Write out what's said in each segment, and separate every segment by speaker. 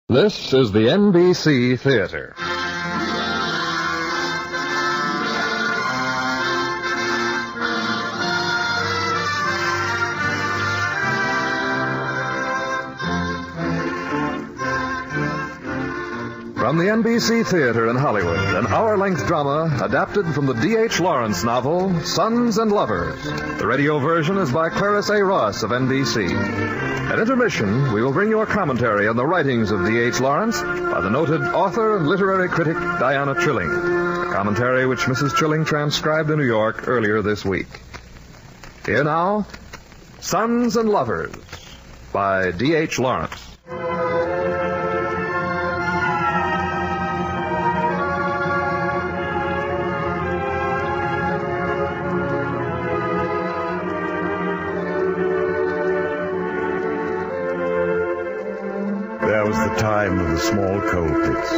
Speaker 1: This is the NBC Theater. From the NBC Theater in Hollywood, an hour-length drama adapted from the D.H. Lawrence novel, Sons and Lovers. The radio version is by Clarence A. Ross of NBC. At intermission, we will bring you a commentary on the writings of D.H. Lawrence by the noted author and literary critic Diana Trilling. A commentary which Mrs. Trilling transcribed in New York earlier this week. Here now, Sons and Lovers by D.H. Lawrence.
Speaker 2: There was the time of the small coal pits,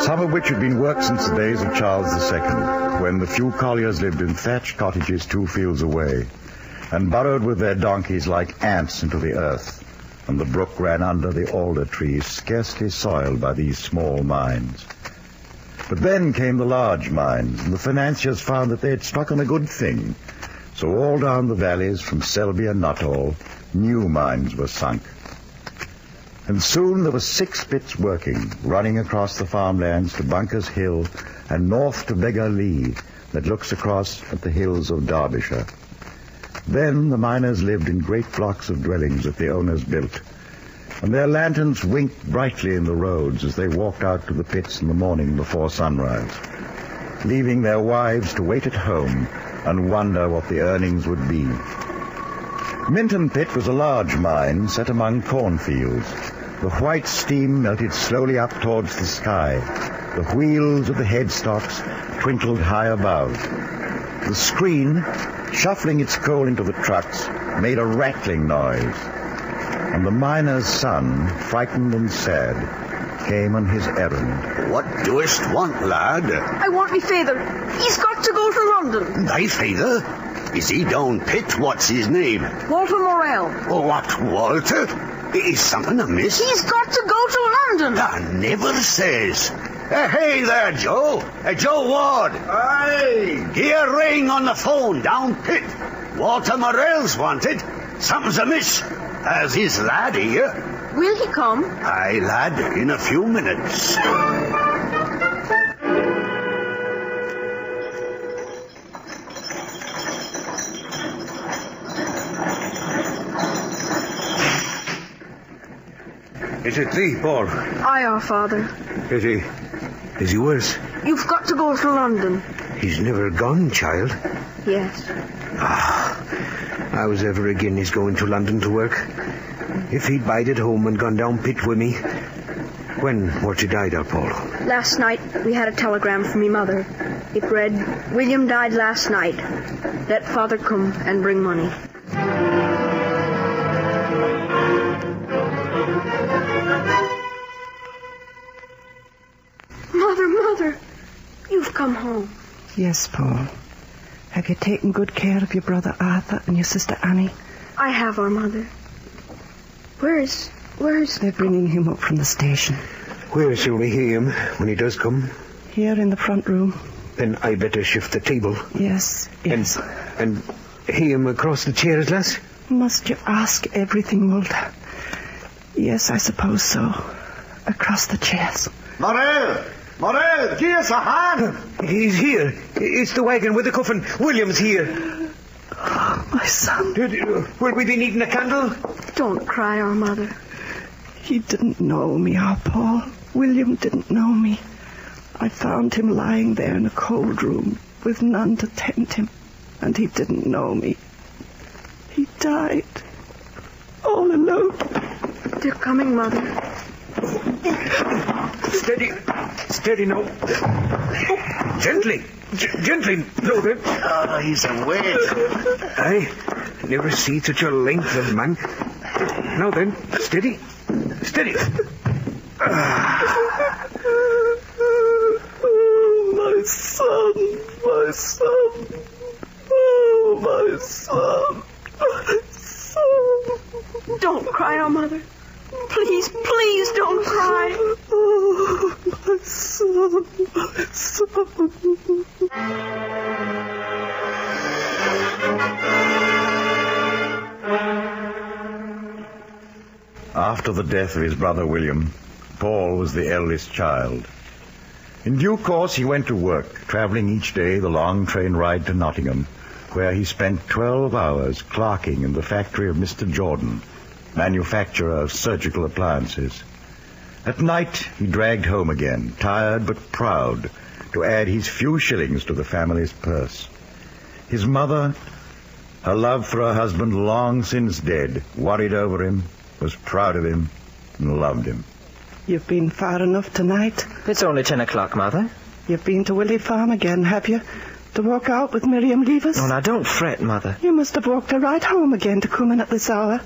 Speaker 2: some of which had been worked since the days of Charles II, when the few colliers lived in thatched cottages 2 fields away, and burrowed with their donkeys like ants into the earth, and the brook ran under the alder trees, scarcely soiled by these small mines. But then came the large mines, and the financiers found that they had struck on a good thing. So all down the valleys, from Selby and Nuttall, new mines were sunk. And soon there were 6 pits working, running across the farmlands to Bunker's Hill and north to Beggar Lee, that looks across at the hills of Derbyshire. Then the miners lived in great blocks of dwellings that the owners built, and their lanterns winked brightly in the roads as they walked out to the pits in the morning before sunrise, leaving their wives to wait at home and wonder what the earnings would be. Minton Pit was a large mine set among cornfields. The white steam melted slowly up towards the sky. The wheels of the headstocks twinkled high above. The screen, shuffling its coal into the trucks, made a rattling noise. And the miner's son, frightened and sad, came on his errand.
Speaker 3: What doest want, lad?
Speaker 4: I want me father. He's got to go to London.
Speaker 3: Thy father? Is he down pit? What's his name?
Speaker 4: Walter Morell.
Speaker 3: Oh, what, Walter? Is something amiss?
Speaker 4: He's got to go to London.
Speaker 3: I never says. Hey there, Joe. Joe Ward.
Speaker 5: Aye.
Speaker 3: Here ring on the phone down pit. Walter Morell's wanted. Something's amiss. As his lad here.
Speaker 4: Will he come?
Speaker 3: Aye, lad, in a few minutes.
Speaker 5: Is it thee, Paul?
Speaker 4: Aye, our father.
Speaker 5: Is he worse?
Speaker 4: You've got to go to London.
Speaker 5: He's never gone, child.
Speaker 4: Yes.
Speaker 5: How's ever again he's going to London to work? If he'd bide at home and gone down pit with me. When were you died, our Paul?
Speaker 4: Last night we had a telegram from me mother. It read, William died last night. Let father come and bring money. Mother, you've come home.
Speaker 6: Yes, Paul. Have you taken good care of your brother Arthur and your sister Annie?
Speaker 4: I have, our mother. Where's...
Speaker 6: They're bringing him up from the station.
Speaker 5: Where shall we hear him when he does come?
Speaker 6: Here in the front room.
Speaker 5: Then I better shift the table.
Speaker 6: Yes.
Speaker 5: And hear him across the chairs, lass?
Speaker 6: Must you ask everything, Walter? Yes, I suppose so. Across the chairs.
Speaker 3: Morell, give us a hand.
Speaker 5: He's here. It's the wagon with the coffin. William's here.
Speaker 6: Oh, my son.
Speaker 5: Will we be needing a candle?
Speaker 4: Don't cry, our mother.
Speaker 6: He didn't know me, our Paul. William didn't know me. I found him lying there in a cold room with none to tend him, and he didn't know me. He died all alone.
Speaker 4: They're coming, Mother.
Speaker 5: Steady now. Oh, gently, no, then.
Speaker 3: Oh, he's awake.
Speaker 5: I never see such a length of man. Now then, steady.
Speaker 6: Oh, my son. Oh, my son.
Speaker 4: Don't cry, our mother. Please don't cry.
Speaker 2: after the death of his brother William, Paul was the eldest child. In due course, he went to work, travelling each day the long train ride to Nottingham, where he spent 12 hours clerking in the factory of Mr. Jordan, manufacturer of surgical appliances. At night, he dragged home again, tired but proud, to add his few shillings to the family's purse. His mother, her love for her husband long since dead, worried over him, was proud of him, and loved him.
Speaker 6: You've been far enough tonight.
Speaker 7: It's only 10 o'clock, Mother.
Speaker 6: You've been to Willie Farm again, have you? To walk out with Miriam Levis?
Speaker 7: Oh, now don't fret, Mother.
Speaker 6: You must have walked her right home again to come in at this hour.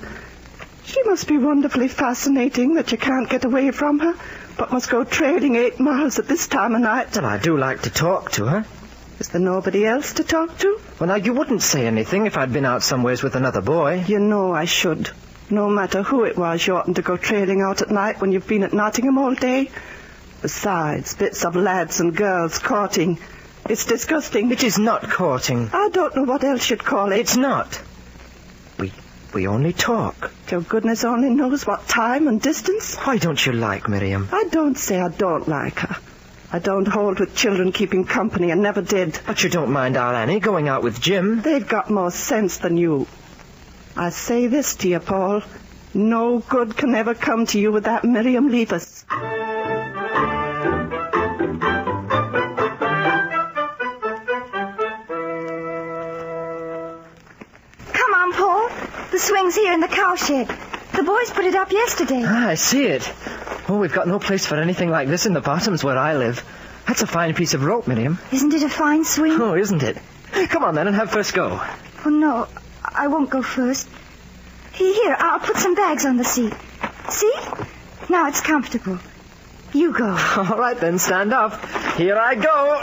Speaker 6: She must be wonderfully fascinating that you can't get away from her, but must go trailing 8 miles at this time of night.
Speaker 7: Well, I do like to talk to her.
Speaker 6: Is there nobody else to talk to?
Speaker 7: Well, now, you wouldn't say anything if I'd been out somewheres with another boy.
Speaker 6: You know I should. No matter who it was, you oughtn't to go trailing out at night when you've been at Nottingham all day. Besides, bits of lads and girls courting. It's disgusting.
Speaker 7: It is not courting.
Speaker 6: I don't know what else you'd call it.
Speaker 7: It's not. We only talk.
Speaker 6: Your goodness only knows what time and distance.
Speaker 7: Why don't you like Miriam?
Speaker 6: I don't say I don't like her. I don't hold with children keeping company and never did.
Speaker 7: But you don't mind our Annie going out with Jim?
Speaker 6: They've got more sense than you. I say this to you, Paul. No good can ever come to you with that Miriam Levis.
Speaker 8: The swing's here in the cowshed. The boys put it up yesterday.
Speaker 7: Ah, I see it. Oh, we've got no place for anything like this in the bottoms where I live. That's a fine piece of rope, Miriam.
Speaker 8: Isn't it a fine swing?
Speaker 7: Oh, isn't it? Come on, then, and have first go.
Speaker 8: Oh, no. I won't go first. Here, I'll put some bags on the seat. See? Now it's comfortable. You go.
Speaker 7: All right, then, stand up. Here I go.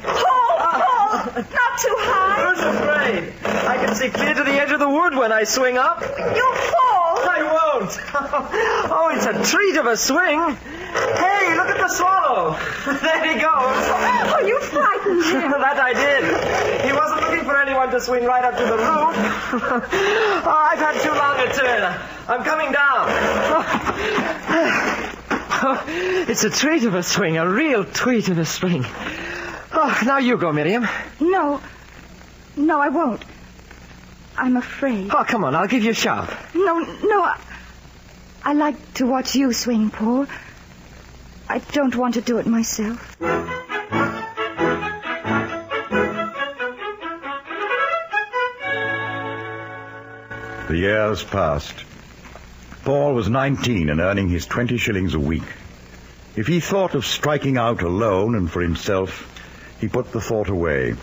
Speaker 8: Paul! Not too high.
Speaker 7: Who's afraid? I can see clear to the edge of the wood when I swing up.
Speaker 8: You'll fall.
Speaker 7: I won't. Oh, it's a treat of a swing. Hey, look at the swallow. There he goes.
Speaker 8: Oh, you frightened him.
Speaker 7: That I did. He wasn't looking for anyone to swing right up to the roof. Oh, I've had too long a turn. I'm coming down. Oh, it's a treat of a swing, a real treat of a swing. Oh, now you go, Miriam.
Speaker 8: No, I won't. I'm afraid.
Speaker 7: Oh, come on, I'll give you a shove.
Speaker 8: No, I like to watch you swing, Paul. I don't want to do it myself.
Speaker 2: The years passed. Paul was 19 and earning his 20 shillings a week. If he thought of striking out alone and for himself, he put the thought away.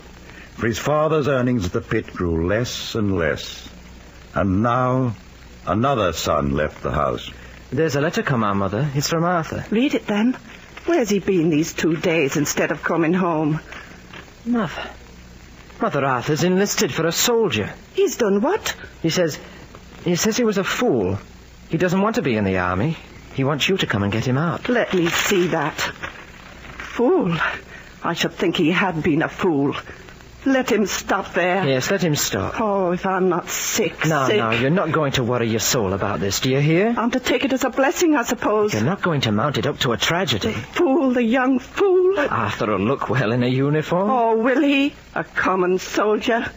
Speaker 2: For his father's earnings at the pit grew less and less. And now, another son left the house.
Speaker 7: There's a letter come, Mother. It's from Arthur.
Speaker 6: Read it, then. Where's he been these 2 days instead of coming home?
Speaker 7: Mother, Arthur's enlisted for a soldier.
Speaker 6: He's done what?
Speaker 7: He says he was a fool. He doesn't want to be in the army. He wants you to come and get him out.
Speaker 6: Let me see that. Fool. I should think he had been a fool. Let him stop there.
Speaker 7: Yes, let him stop.
Speaker 6: Oh, if I'm not sick.
Speaker 7: No, you're not going to worry your soul about this, do you hear?
Speaker 6: I'm to take it as a blessing, I suppose.
Speaker 7: You're not going to mount it up to a tragedy.
Speaker 6: Fool, the young fool.
Speaker 7: Arthur will look well in a uniform.
Speaker 6: Oh, will he? A common soldier.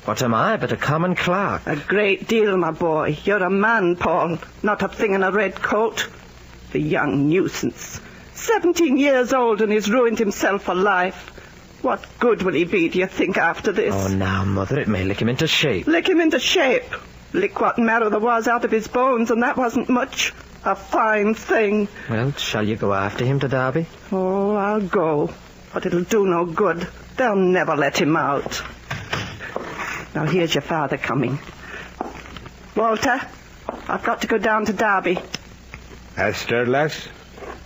Speaker 7: What am I but a common clerk?
Speaker 6: A great deal, my boy. You're a man, Paul, not a thing in a red coat. The young nuisance. 17 years old and he's ruined himself for life. What good will he be, do you think, after this?
Speaker 7: Oh, now, Mother, it may lick him into shape.
Speaker 6: Lick him into shape? Lick what marrow there was out of his bones, and that wasn't much. A fine thing.
Speaker 7: Well, shall you go after him to Derby?
Speaker 6: Oh, I'll go. But it'll do no good. They'll never let him out. Now, here's your father coming. Walter, I've got to go down to Derby.
Speaker 5: Esther, lass?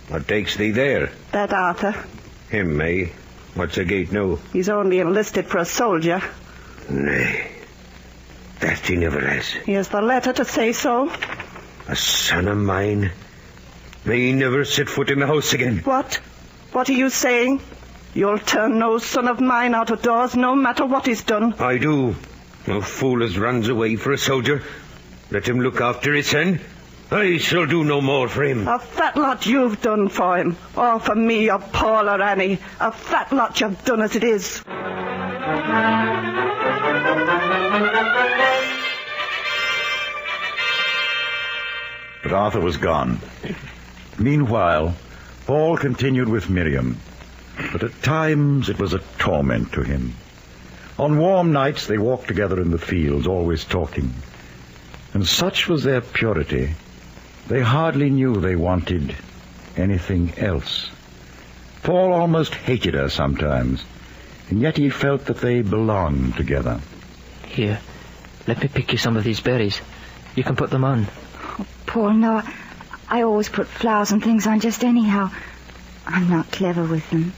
Speaker 5: What takes thee there?
Speaker 6: That Arthur.
Speaker 5: Him, eh? What's the gate now?
Speaker 6: He's only enlisted for a soldier.
Speaker 5: Nay. That he never has.
Speaker 6: Here's the letter to say so.
Speaker 5: A son of mine. May he never set foot in the house again.
Speaker 6: What? What are you saying? You'll turn no son of mine out of doors, no matter what he's done.
Speaker 5: I do. No fool as runs away for a soldier. Let him look after his son. I shall do no more for him.
Speaker 6: A fat lot you've done for him. Or for me, or Paul, or Annie. A fat lot you've done as it is.
Speaker 2: But Arthur was gone. Meanwhile, Paul continued with Miriam. But at times it was a torment to him. On warm nights they walked together in the fields, always talking. And such was their purity, they hardly knew they wanted anything else. Paul almost hated her sometimes, and yet he felt that they belonged together.
Speaker 9: Here, let me pick you some of these berries. You can put them on.
Speaker 8: Oh, Paul, no. I always put flowers and things on just anyhow. I'm not clever with them.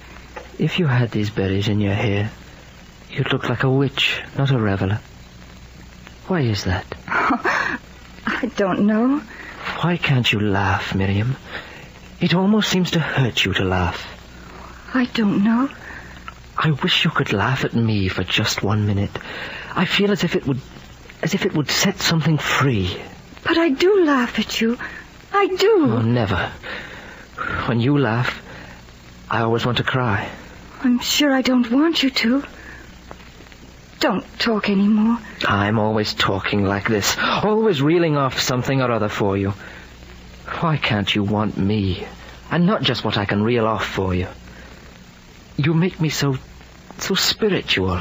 Speaker 9: If you had these berries in your hair, you'd look like a witch, not a reveler. Why is that?
Speaker 8: I don't know.
Speaker 9: Why can't you laugh, Miriam? It almost seems to hurt you to laugh.
Speaker 8: I don't know.
Speaker 9: I wish you could laugh at me for just 1 minute. I feel as if it would set something free.
Speaker 8: But I do laugh at you. I do.
Speaker 9: Oh, never. When you laugh, I always want to cry.
Speaker 8: I'm sure I don't want you to. Don't talk anymore.
Speaker 9: I'm always talking like this, always reeling off something or other for you. Why can't you want me, and not just what I can reel off for you? You make me so spiritual,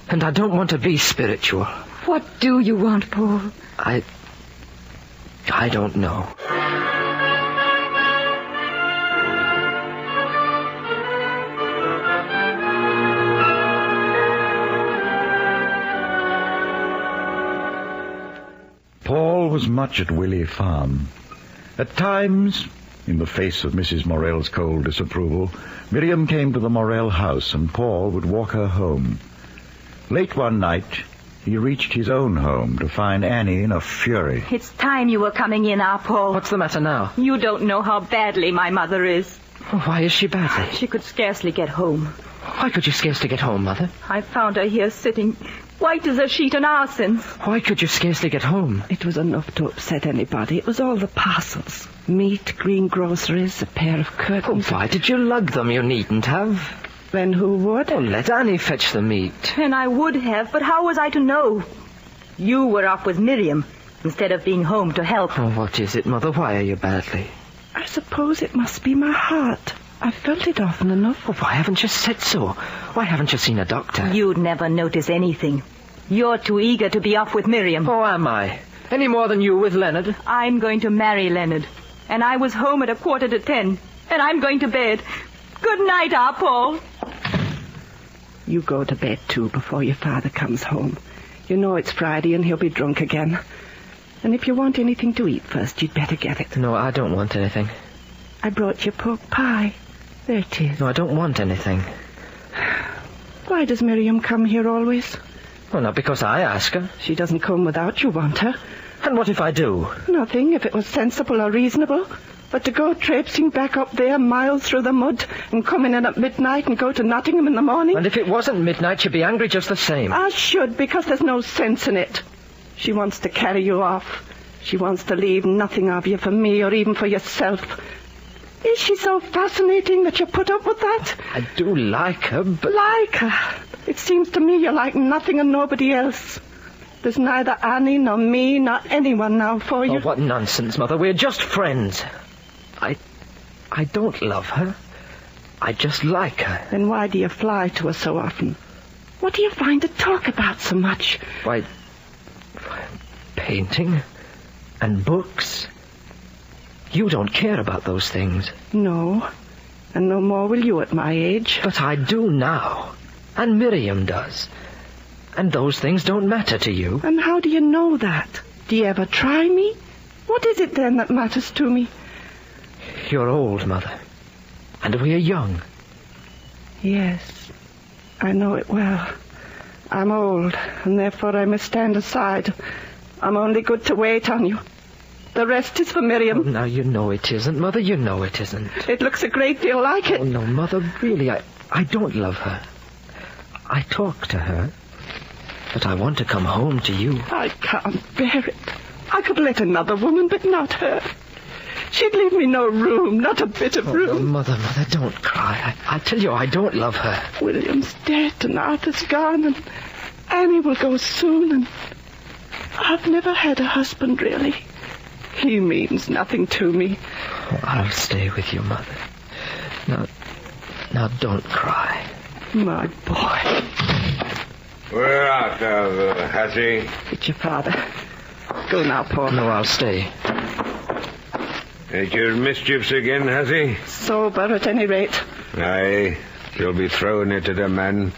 Speaker 9: and I don't want to be spiritual.
Speaker 8: What do you want, Paul?
Speaker 9: I don't know.
Speaker 2: Paul was much at Willey Farm. At times, in the face of Mrs. Morell's cold disapproval, Miriam came to the Morell house and Paul would walk her home. Late one night, he reached his own home to find Annie in a fury.
Speaker 10: It's time you were coming in, our Paul.
Speaker 9: What's the matter now?
Speaker 10: You don't know how badly my mother is.
Speaker 9: Why is she badly?
Speaker 10: She could scarcely get home.
Speaker 9: Why could you scarcely get home, Mother?
Speaker 10: I found her here sitting, white as a sheet in arsons.
Speaker 9: Why could you scarcely get home?
Speaker 6: It was enough to upset anybody. It was all the parcels. Meat, green groceries, a pair of curtains.
Speaker 9: Why did you lug them? You needn't have.
Speaker 6: Then who would?
Speaker 9: Oh, let Annie fetch the meat.
Speaker 10: And I would have, but how was I to know? You were up with Miriam, instead of being home to help.
Speaker 9: Oh, what is it, Mother? Why are you badly?
Speaker 6: I suppose it must be my heart. I've felt it often enough.
Speaker 9: Well, why haven't you said so? Why haven't you seen a doctor?
Speaker 10: You'd never notice anything. You're too eager to be off with Miriam.
Speaker 9: Oh, am I? Any more than you with Leonard?
Speaker 10: I'm going to marry Leonard. And I was home at 9:45. And I'm going to bed. Good night, our Paul.
Speaker 6: You go to bed, too, before your father comes home. You know it's Friday and he'll be drunk again. And if you want anything to eat first, you'd better get it.
Speaker 9: No, I don't want anything.
Speaker 6: I brought you pork pie. There it is.
Speaker 9: No, I don't want anything.
Speaker 6: Why does Miriam come here always?
Speaker 9: Well, not because I ask her.
Speaker 6: She doesn't come without you want her.
Speaker 9: And what if I do?
Speaker 6: Nothing, if it was sensible or reasonable. But to go traipsing back up there miles through the mud and come in at midnight and go to Nottingham in the morning.
Speaker 9: And if it wasn't midnight, she'd be angry just the same.
Speaker 6: I should, because there's no sense in it. She wants to carry you off. She wants to leave nothing of you for me or even for yourself. Is she so fascinating that you put up with that?
Speaker 9: I do like her, but...
Speaker 6: Like her? It seems to me you're like nothing and nobody else. There's neither Annie nor me nor anyone now for you.
Speaker 9: Oh, what nonsense, Mother. We're just friends. I don't love her. I just like her.
Speaker 6: Then why do you fly to her so often? What do you find to talk about so much?
Speaker 9: Why, painting and books. You don't care about those things.
Speaker 6: No, and no more will you at my age.
Speaker 9: But I do now, and Miriam does. And those things don't matter to you.
Speaker 6: And how do you know that? Do you ever try me? What is it then that matters to me?
Speaker 9: You're old, Mother, and we're young.
Speaker 6: Yes, I know it well. I'm old, and therefore I must stand aside. I'm only good to wait on you. The rest is for Miriam.
Speaker 9: Oh, now, you know it isn't, Mother. You know it isn't.
Speaker 6: It looks a great deal like it.
Speaker 9: Oh, no, Mother, really, I don't love her. I talk to her, but I want to come home to you.
Speaker 6: I can't bear it. I could let another woman, but not her. She'd leave me no room, not a bit of room.
Speaker 9: Mother, don't cry. I tell you, I don't love her.
Speaker 6: William's dead and Arthur's gone and Annie will go soon and I've never had a husband, really. He means nothing to me.
Speaker 9: Oh, I'll stay with you, Mother. Now don't cry.
Speaker 6: My boy.
Speaker 11: We're out now, Hattie.
Speaker 6: It's your father. Go now, Paul.
Speaker 9: No, I'll stay.
Speaker 11: At your mischiefs again, Hattie?
Speaker 6: Sober, at any rate.
Speaker 11: Aye, you'll be throwing it at a man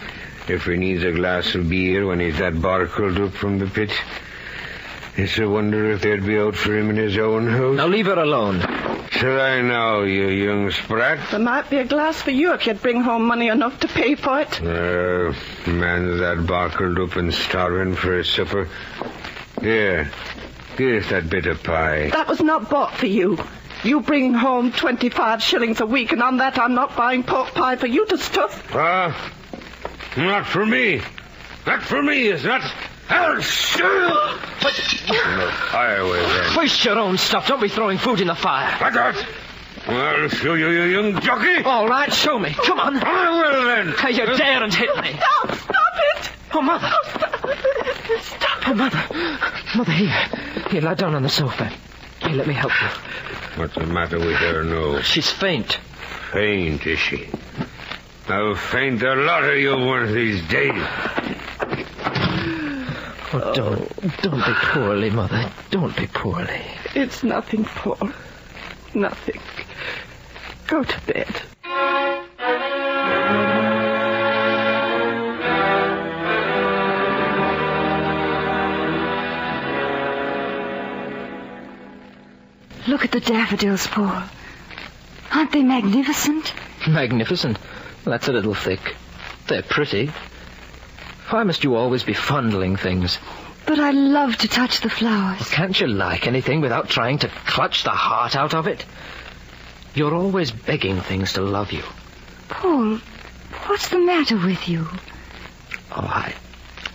Speaker 11: if he needs a glass of beer when he's that barcled up from the pit. It's a wonder if they'd be out for him in his own house.
Speaker 9: Now leave her alone.
Speaker 11: Shall I now, you young sprat?
Speaker 6: There might be a glass for you if you'd bring home money enough to pay for it.
Speaker 11: Man's that barcled up and starving for his supper. Here, give us that bit of pie.
Speaker 6: That was not bought for you. You bring home 25 shillings a week, and on that I'm not buying pork pie for you to stuff.
Speaker 11: Not for me. Not for me, is not. I'll sue.
Speaker 9: But...
Speaker 11: Fire away, then.
Speaker 9: Waste your own stuff. Don't be throwing food in the fire.
Speaker 11: Like that? I'll show you, you young jockey.
Speaker 9: All right, show me. Come on.
Speaker 11: I will, then.
Speaker 9: Hey, you daren't hit me.
Speaker 6: Stop it.
Speaker 9: Oh, Mother.
Speaker 6: Oh, stop.
Speaker 9: Oh, Mother. Mother, here, lie down on the sofa. Here, let me help you.
Speaker 11: What's the matter with her now?
Speaker 9: She's faint.
Speaker 11: Faint, is she? I'll faint a lot of you one of these days.
Speaker 9: Oh, don't be poorly, Mother. Don't be poorly.
Speaker 6: It's nothing, Paul. Nothing. Go to bed.
Speaker 8: Look at the daffodils, Paul. Aren't they magnificent?
Speaker 9: Magnificent? That's a little thick. They're pretty. Why must you always be fondling things?
Speaker 8: But I love to touch the flowers.
Speaker 9: Well, can't you like anything without trying to clutch the heart out of it? You're always begging things to love you.
Speaker 8: Paul, what's the matter with you?
Speaker 9: Oh,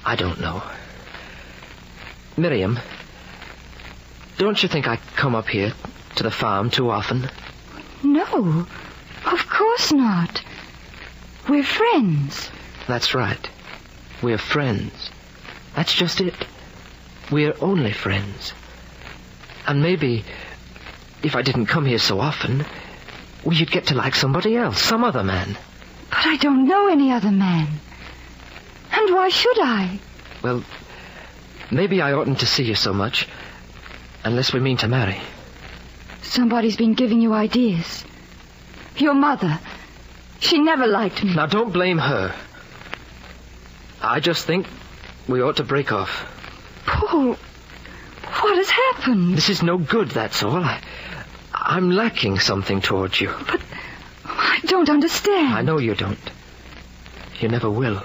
Speaker 9: I don't know. Miriam, don't you think I come up here to the farm too often?
Speaker 8: No, of course not. We're friends.
Speaker 9: That's right. We're friends. That's just it. We're only friends. And maybe, if I didn't come here so often, you'd get to like somebody else, some other man.
Speaker 8: But I don't know any other man. And why should I?
Speaker 9: Well, maybe I oughtn't to see you so much, unless we mean to marry.
Speaker 8: Somebody's been giving you ideas. Your mother. She never liked me.
Speaker 9: Now, don't blame her. I just think we ought to break off.
Speaker 8: Paul, what has happened?
Speaker 9: This is no good, that's all. I'm lacking something towards you.
Speaker 8: But I don't understand.
Speaker 9: I know you don't. You never will.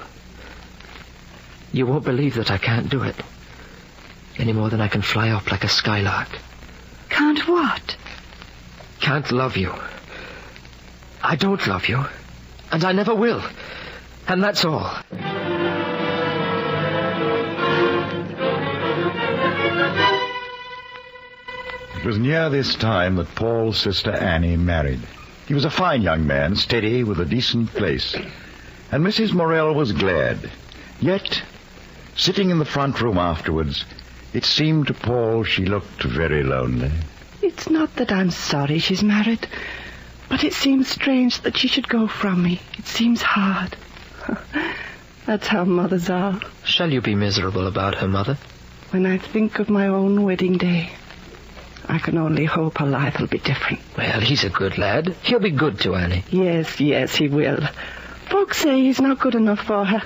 Speaker 9: You won't believe that I can't do it. Any more than I can fly up like a skylark.
Speaker 8: Can't what?
Speaker 9: Can't love you. I don't love you. And I never will. And that's all.
Speaker 2: It was near this time that Paul's sister Annie married. He was a fine young man, steady, with a decent place. And Mrs. Morell was glad. Yet, sitting in the front room afterwards, it seemed to Paul she looked very lonely.
Speaker 6: It's not that I'm sorry she's married, but it seems strange that she should go from me. It seems hard. That's how mothers are.
Speaker 9: Shall you be miserable about her, Mother?
Speaker 6: When I think of my own wedding day, I can only hope her life will be different.
Speaker 9: Well, he's a good lad. He'll be good to Annie.
Speaker 6: Yes, he will. Folks say he's not good enough for her.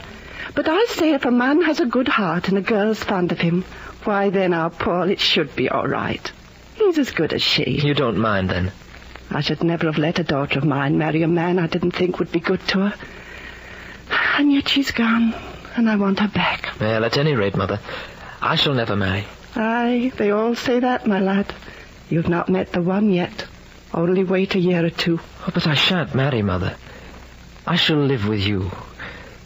Speaker 6: But I say if a man has a good heart and a girl's fond of him, why then, our Paul, it should be all right. He's as good as she.
Speaker 9: You don't mind, then?
Speaker 6: I should never have let a daughter of mine marry a man I didn't think would be good to her. And yet she's gone, and I want her back.
Speaker 9: Well, at any rate, Mother, I shall never marry.
Speaker 6: Aye, they all say that, my lad. You've not met the one yet. Only wait a year or two.
Speaker 9: Oh, but I shan't marry, Mother. I shall live with you.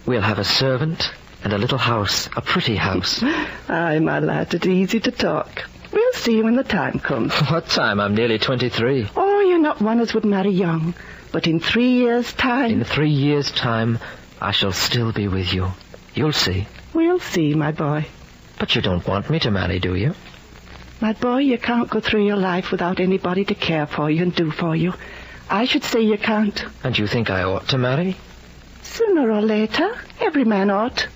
Speaker 9: We'll have a servant and a little house, a pretty house.
Speaker 6: Aye, my lad, it's easy to talk. We'll see when the time comes.
Speaker 9: What time? I'm nearly 23.
Speaker 6: Oh, you're not one as would marry young. But in 3 years' time...
Speaker 9: In 3 years' time, I shall still be with you. You'll see.
Speaker 6: We'll see, my boy.
Speaker 9: But you don't want me to marry, do you?
Speaker 6: My boy, you can't go through your life without anybody to care for you and do for you. I should say you can't.
Speaker 9: And you think I ought to marry?
Speaker 6: Sooner or later. Every man ought.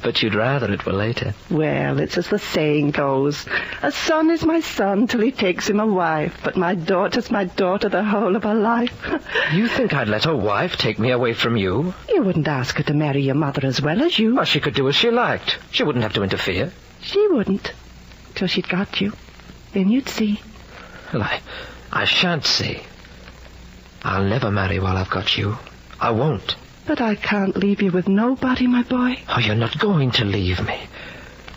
Speaker 9: But you'd rather it were later.
Speaker 6: Well, it's as the saying goes. A son is my son till he takes him a wife, but my daughter's my daughter the whole of her life.
Speaker 9: You think I'd let a wife take me away from you?
Speaker 6: You wouldn't ask her to marry your mother as well as you.
Speaker 9: Well, she could do as she liked. She wouldn't have to interfere.
Speaker 6: She wouldn't. Till she'd got you. Then you'd see.
Speaker 9: Well, I shan't see. I'll never marry while I've got you. I won't.
Speaker 6: But I can't leave you with nobody, my boy.
Speaker 9: Oh, you're not going to leave me.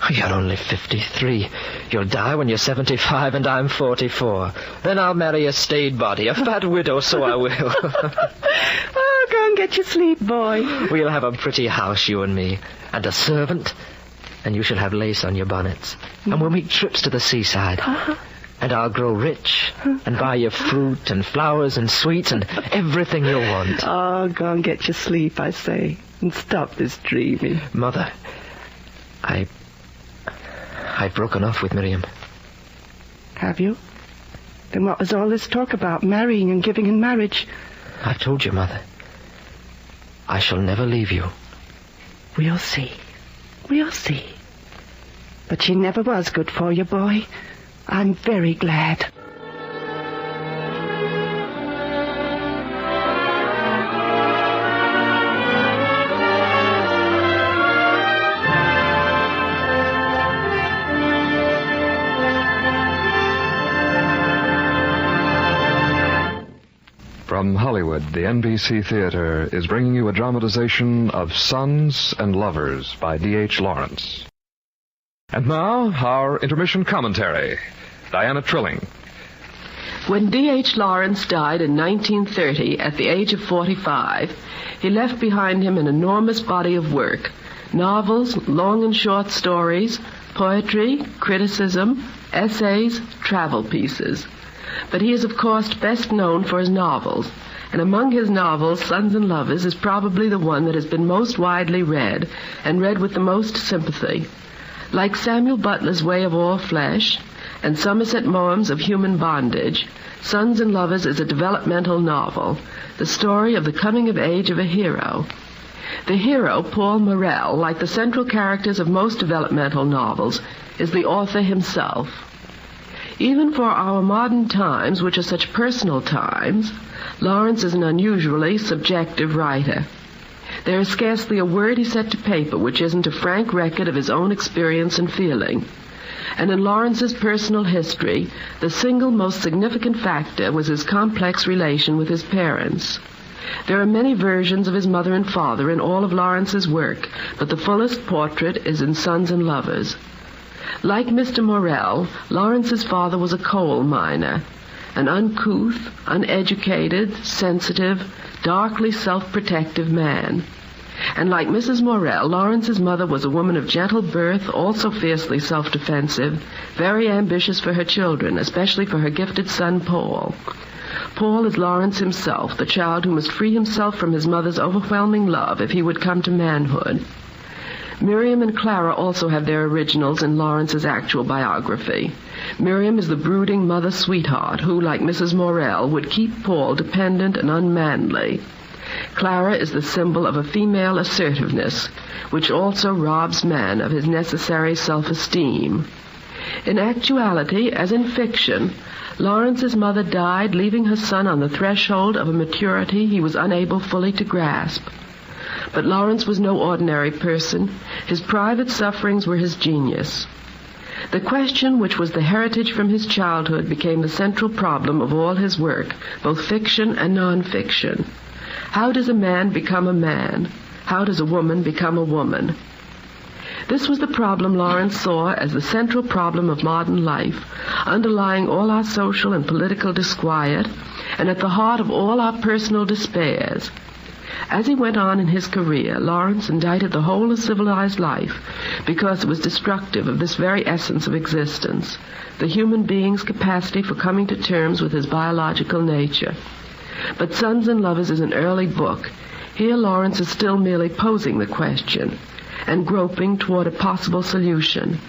Speaker 9: Oh, you're only 53. You'll die when you're 75 and I'm 44. Then I'll marry a staid body, a fat widow, so I will.
Speaker 6: Oh, go and get your sleep, boy.
Speaker 9: We'll have a pretty house, you and me, and a servant, and you shall have lace on your bonnets. And we'll make trips to the seaside. And I'll grow rich and buy you fruit and flowers and sweets and everything you want.
Speaker 6: Oh, go and get your sleep, I say, and stop this dreaming.
Speaker 9: Mother, I've broken off with Miriam.
Speaker 6: Have you? Then what was all this talk about, marrying and giving in marriage?
Speaker 9: I've told you, Mother. I shall never leave you.
Speaker 6: We'll see. We'll see. But she never was good for you, boy. I'm very glad.
Speaker 1: From Hollywood, the NBC Theater is bringing you a dramatization of Sons and Lovers by D.H. Lawrence. And now, our intermission commentary. Diana Trilling.
Speaker 12: When D.H. Lawrence died in 1930 at the age of 45, he left behind him an enormous body of work: novels, long and short stories, poetry, criticism, essays, travel pieces. But he is, of course, best known for his novels, and among his novels, Sons and Lovers is probably the one that has been most widely read, and read with the most sympathy. Like Samuel Butler's Way of All Flesh and Somerset Maugham's Of Human Bondage, Sons and Lovers is a developmental novel, the story of the coming of age of a hero. The hero, Paul Morell, like the central characters of most developmental novels, is the author himself. Even for our modern times, which are such personal times, Lawrence is an unusually subjective writer. There is scarcely a word he set to paper which isn't a frank record of his own experience and feeling. And in Lawrence's personal history, the single most significant factor was his complex relation with his parents. There are many versions of his mother and father in all of Lawrence's work, but the fullest portrait is in Sons and Lovers. Like Mr. Morell, Lawrence's father was a coal miner, an uncouth, uneducated, sensitive, darkly self-protective man. And like Mrs. Morell, Lawrence's mother was a woman of gentle birth, also fiercely self-defensive, very ambitious for her children, especially for her gifted son, Paul. Paul is Lawrence himself, the child who must free himself from his mother's overwhelming love if he would come to manhood. Miriam and Clara also have their originals in Lawrence's actual biography. Miriam is the brooding mother sweetheart who, like Mrs. Morell, would keep Paul dependent and unmanly. Clara is the symbol of a female assertiveness, which also robs man of his necessary self-esteem. In actuality, as in fiction, Lawrence's mother died, leaving her son on the threshold of a maturity he was unable fully to grasp. But Lawrence was no ordinary person. His private sufferings were his genius. The question, which was the heritage from his childhood, became the central problem of all his work, both fiction and non-fiction. How does a man become a man? How does a woman become a woman? This was the problem Lawrence saw as the central problem of modern life, underlying all our social and political disquiet, and at the heart of all our personal despairs. As he went on in his career, Lawrence indicted the whole of civilized life because it was destructive of this very essence of existence, the human being's capacity for coming to terms with his biological nature. But Sons and Lovers is an early book. Here Lawrence is still merely posing the question and groping toward a possible solution.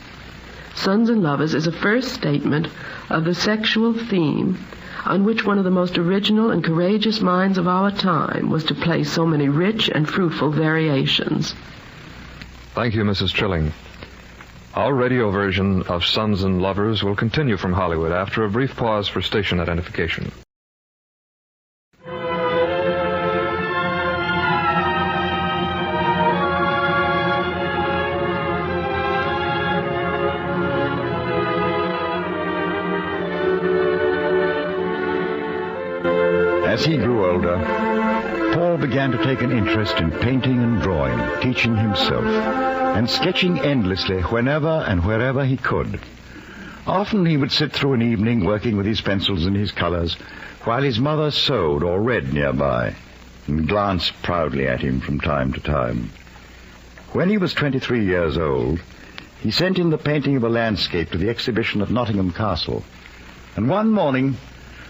Speaker 12: Sons and Lovers is a first statement of the sexual theme on which one of the most original and courageous minds of our time was to place so many rich and fruitful variations.
Speaker 1: Thank you, Mrs. Trilling. Our radio version of Sons and Lovers will continue from Hollywood after a brief pause for station identification.
Speaker 2: As he grew older, Paul began to take an interest in painting and drawing, teaching himself, and sketching endlessly whenever and wherever he could. Often he would sit through an evening working with his pencils and his colors, while his mother sewed or read nearby, and glanced proudly at him from time to time. When he was 23 years old, he sent in the painting of a landscape to the exhibition at Nottingham Castle, and one morning,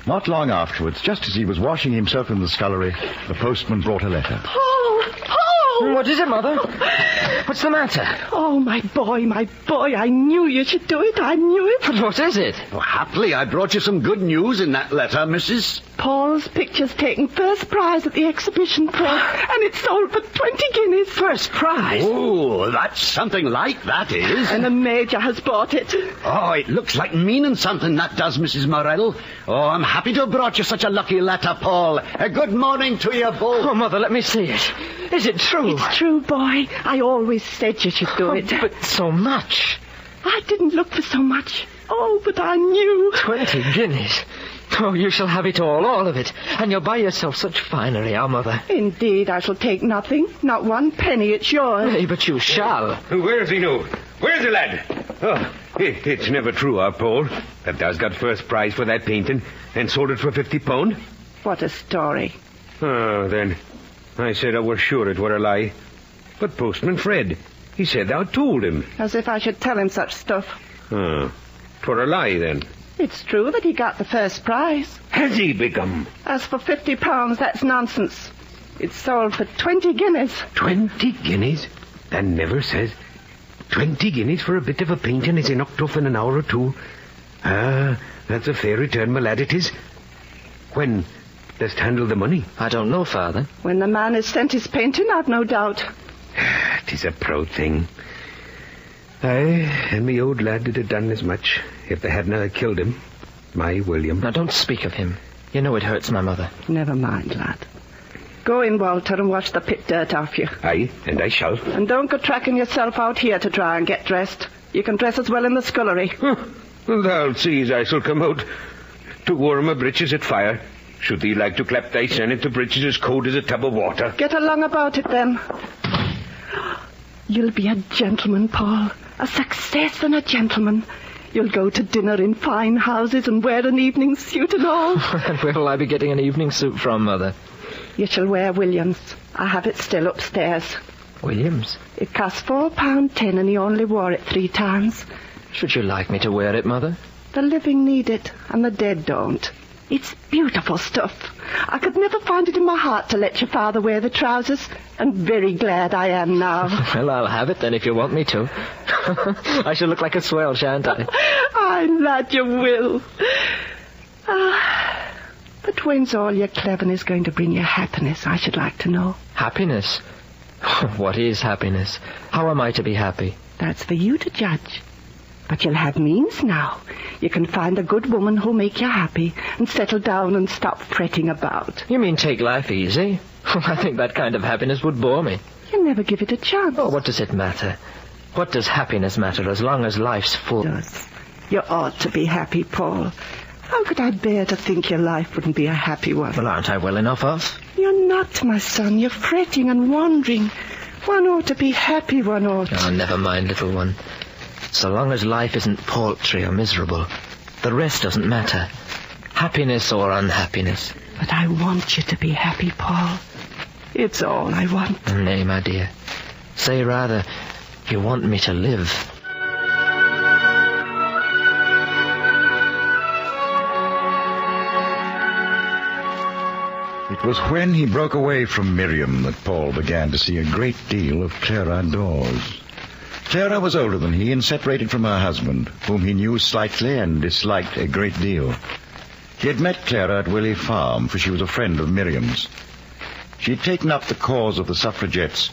Speaker 2: not long afterwards, just as he was washing himself in the scullery, the postman brought a letter.
Speaker 6: Paul!
Speaker 9: What is it, Mother? What's the matter?
Speaker 6: Oh, my boy, I knew you should do it. I knew it.
Speaker 9: But what is it?
Speaker 3: Well, happily, I brought you some good news in that letter, Mrs.
Speaker 6: Paul's picture's taken first prize at the exhibition press, and it's sold for 20 guineas.
Speaker 9: First prize?
Speaker 3: Oh, that's something like that is.
Speaker 6: And a major has bought it.
Speaker 3: Oh, it looks like meaning something, that does, Mrs. Morrell. Oh, I'm happy to have brought you such a lucky letter, Paul. Good morning to you both.
Speaker 9: Oh, Mother, let me see it. Is it true?
Speaker 6: It's true, boy. I always said you should do it.
Speaker 9: But so much.
Speaker 6: I didn't look for so much. Oh, but I knew.
Speaker 9: 20 guineas. Oh, you shall have it all of it. And you'll buy yourself such finery, our Mother.
Speaker 6: Indeed, I shall take nothing. Not 1 penny. It's yours.
Speaker 9: Hey, but you shall.
Speaker 11: Where's he now? Where's the lad? Oh, it's never true, our Paul. That does got first prize for that painting and sold it for £50.
Speaker 6: What a story.
Speaker 11: Oh, then. I said I was sure it were a lie. But Postman Fred, he said thou told him.
Speaker 6: As if I should tell him such stuff.
Speaker 11: Oh, 'twere a lie, then.
Speaker 6: It's true that he got the first prize.
Speaker 11: Has he become?
Speaker 6: As for £50, that's nonsense. It's sold for 20 guineas.
Speaker 11: 20 guineas? That never says. 20 guineas for a bit of a painting is knocked off in an hour or two. Ah, that's a fair return, my lad, it is. When dost handle the money?
Speaker 9: I don't know, Father.
Speaker 6: When the man has sent his painting, I've no doubt.
Speaker 11: 'Tis a proud thing. Aye, and me old lad did have done as much if they hadn't killed him. My William.
Speaker 9: Now, don't speak of him. You know it hurts my mother.
Speaker 6: Never mind, lad. Go in, Walter, and wash the pit dirt off you.
Speaker 11: Aye, and I shall.
Speaker 6: And don't go tracking yourself out here to try and get dressed. You can dress as well in the scullery.
Speaker 11: Thou sees I shall come out to warm my breeches at fire. Should thee like to clap thy son into breeches as cold as a tub of water?
Speaker 6: Get along about it, then. You'll be a gentleman, Paul. A success and a gentleman. You'll go to dinner in fine houses and wear an evening suit and all.
Speaker 9: And where will I be getting an evening suit from, Mother?
Speaker 6: You shall wear William's. I have it still upstairs.
Speaker 9: William's?
Speaker 6: It cost £4.10 and he only wore it 3 times.
Speaker 9: Should you like me to wear it, Mother?
Speaker 6: The living need it, and the dead don't. It's beautiful stuff. I could never find it in my heart to let your father wear the trousers, and very glad I am now.
Speaker 9: Well, I'll have it then if you want me to. I shall look like a swell, shan't I?
Speaker 6: I'm glad you will. But when's all your cleverness going to bring you happiness, I should like to know?
Speaker 9: Happiness? What is happiness? How am I to be happy?
Speaker 6: That's for you to judge. But you'll have means now. You can find a good woman who'll make you happy and settle down and stop fretting about.
Speaker 9: You mean take life easy? I think that kind of happiness would bore me.
Speaker 6: You'll never give it a chance.
Speaker 9: Oh, what does it matter? What does happiness matter as long as life's full?
Speaker 6: It does. You ought to be happy, Paul. How could I bear to think your life wouldn't be a happy one?
Speaker 9: Well, aren't I well enough off?
Speaker 6: You're not, my son. You're fretting and wandering. One ought to be happy, one ought.
Speaker 9: Oh, never mind, little one. So long as life isn't paltry or miserable, the rest doesn't matter. Happiness or unhappiness.
Speaker 6: But I want you to be happy, Paul. It's all I want.
Speaker 9: Nay, my dear. Say rather, you want me to live.
Speaker 2: It was when he broke away from Miriam that Paul began to see a great deal of Clara Dawes. Clara was older than he and separated from her husband, whom he knew slightly and disliked a great deal. He had met Clara at Willey Farm, for she was a friend of Miriam's. She had taken up the cause of the suffragettes,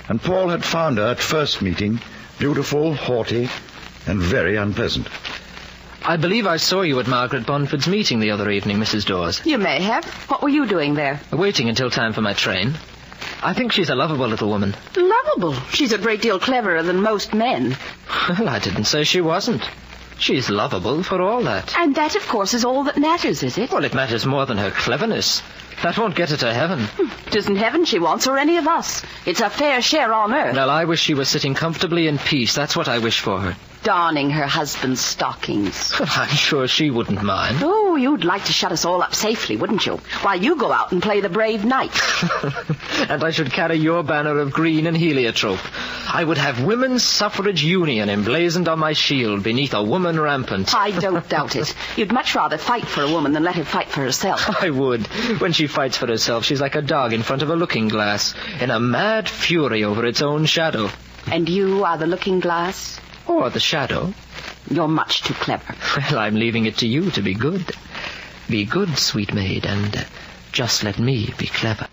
Speaker 2: and Paul had found her at first meeting beautiful, haughty, and very unpleasant.
Speaker 9: I believe I saw you at Margaret Bonford's meeting the other evening, Mrs. Dawes.
Speaker 10: You may have. What were you doing there?
Speaker 9: Waiting until time for my train. I think she's a lovable little woman.
Speaker 10: Lovable? She's a great deal cleverer than most men.
Speaker 9: Well, I didn't say she wasn't. She's lovable for all that.
Speaker 10: And that, of course, is all that matters, is it?
Speaker 9: Well, it matters more than her cleverness. That won't get her to heaven.
Speaker 10: It isn't heaven she wants, or any of us. It's a fair share on earth.
Speaker 9: Well, I wish she was sitting comfortably in peace. That's what I wish for her.
Speaker 10: Darning her husband's stockings.
Speaker 9: I'm sure she wouldn't mind.
Speaker 10: Oh, you'd like to shut us all up safely, wouldn't you? While you go out and play the brave knight.
Speaker 9: And I should carry your banner of green and heliotrope. I would have Women's Suffrage Union emblazoned on my shield beneath a woman rampant.
Speaker 10: I don't doubt it. You'd much rather fight for a woman than let her fight for herself.
Speaker 9: I would. When she fights for herself, she's like a dog in front of a looking glass, in a mad fury over its own shadow.
Speaker 10: And you are the looking glass?
Speaker 9: Or the shadow.
Speaker 10: You're much too clever.
Speaker 9: Well, I'm leaving it to you to be good. Be good, sweet maid, and just let me be clever.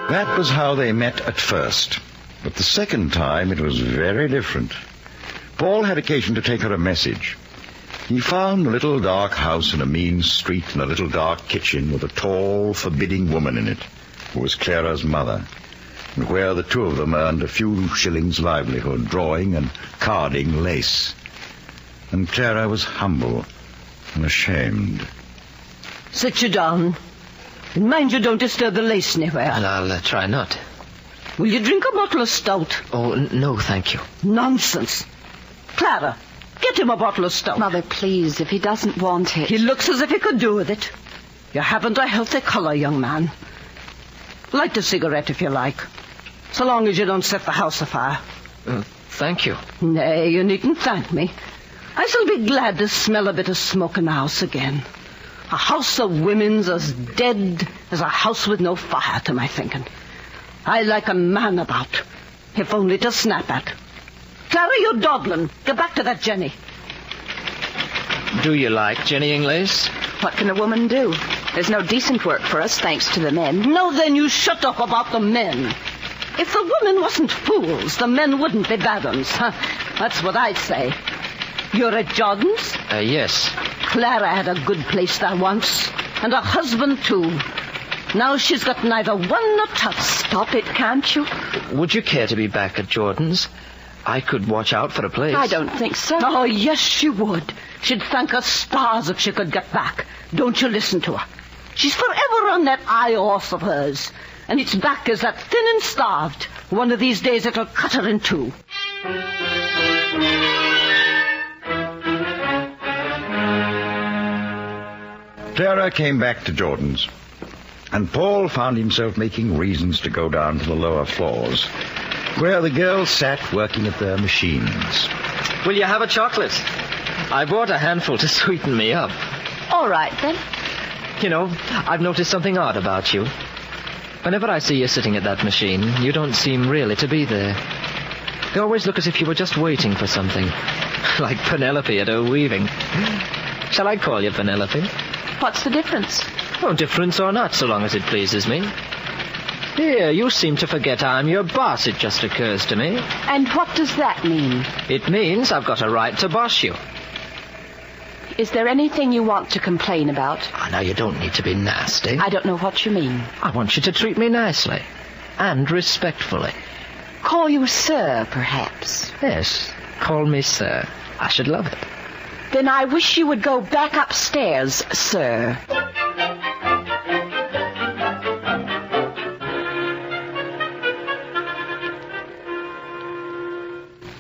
Speaker 2: That was how they met at first. But the second time it was very different. Paul had occasion to take her a message. He found a little dark house in a mean street and a little dark kitchen with a tall, forbidding woman in it, who was Clara's mother, and where the two of them earned a few shillings livelihood, drawing and carding lace. And Clara was humble and ashamed.
Speaker 13: Sit you down. And mind you don't disturb the lace anywhere.
Speaker 9: And I'll try not.
Speaker 13: Will you drink a bottle of stout?
Speaker 9: Oh, no, thank you.
Speaker 13: Nonsense. Clara, get him a bottle of stout.
Speaker 10: Mother, please, if he doesn't want it.
Speaker 13: He looks as if he could do with it. You haven't a healthy colour, young man. Light a cigarette if you like. So long as you don't set the house afire.
Speaker 9: Thank you.
Speaker 13: Nay, you needn't thank me. I shall be glad to smell a bit of smoke in the house again. A house of women's as dead as a house with no fire, to my thinking. I like a man about, if only to snap at. Clara, you dawdling. Get back to that Jenny.
Speaker 9: Do you like jennying lace?
Speaker 10: What can a woman do? There's no decent work for us, thanks to the men.
Speaker 13: No, then you shut up about the men. If the women wasn't fools, the men wouldn't be bad uns. That's what I'd say. You're at Jordan's?
Speaker 9: Yes.
Speaker 13: Clara had a good place there once, and a husband, too. Now she's got neither one nor t'other.
Speaker 10: Stop it, can't you?
Speaker 9: Would you care to be back at Jordan's? I could watch out for a place.
Speaker 10: I don't think so.
Speaker 13: Oh, yes, she would. She'd thank her stars if she could get back. Don't you listen to her. She's forever on that eye horse of hers. And its back is that thin and starved. One of these days it'll cut her in two.
Speaker 2: Clara came back to Jordan's, and Paul found himself making reasons to go down to the lower floors, where the girls sat working at their machines.
Speaker 9: Will you have a chocolate? I bought a handful to sweeten me up.
Speaker 10: All right, then.
Speaker 9: You know, I've noticed something odd about you. Whenever I see you sitting at that machine, you don't seem really to be there. You always look as if you were just waiting for something. Like Penelope at her weaving. Shall I call you Penelope?
Speaker 10: What's the difference?
Speaker 9: Oh, difference or not, so long as it pleases me. Here, you seem to forget I'm your boss, it just occurs to me.
Speaker 10: And what does that mean?
Speaker 9: It means I've got a right to boss you.
Speaker 10: Is there anything you want to complain about?
Speaker 9: Oh, now, you don't need to be nasty.
Speaker 10: I don't know what you mean.
Speaker 9: I want you to treat me nicely. And respectfully.
Speaker 10: Call you sir, perhaps?
Speaker 9: Yes, call me sir. I should love it.
Speaker 10: Then I wish you would go back upstairs, sir.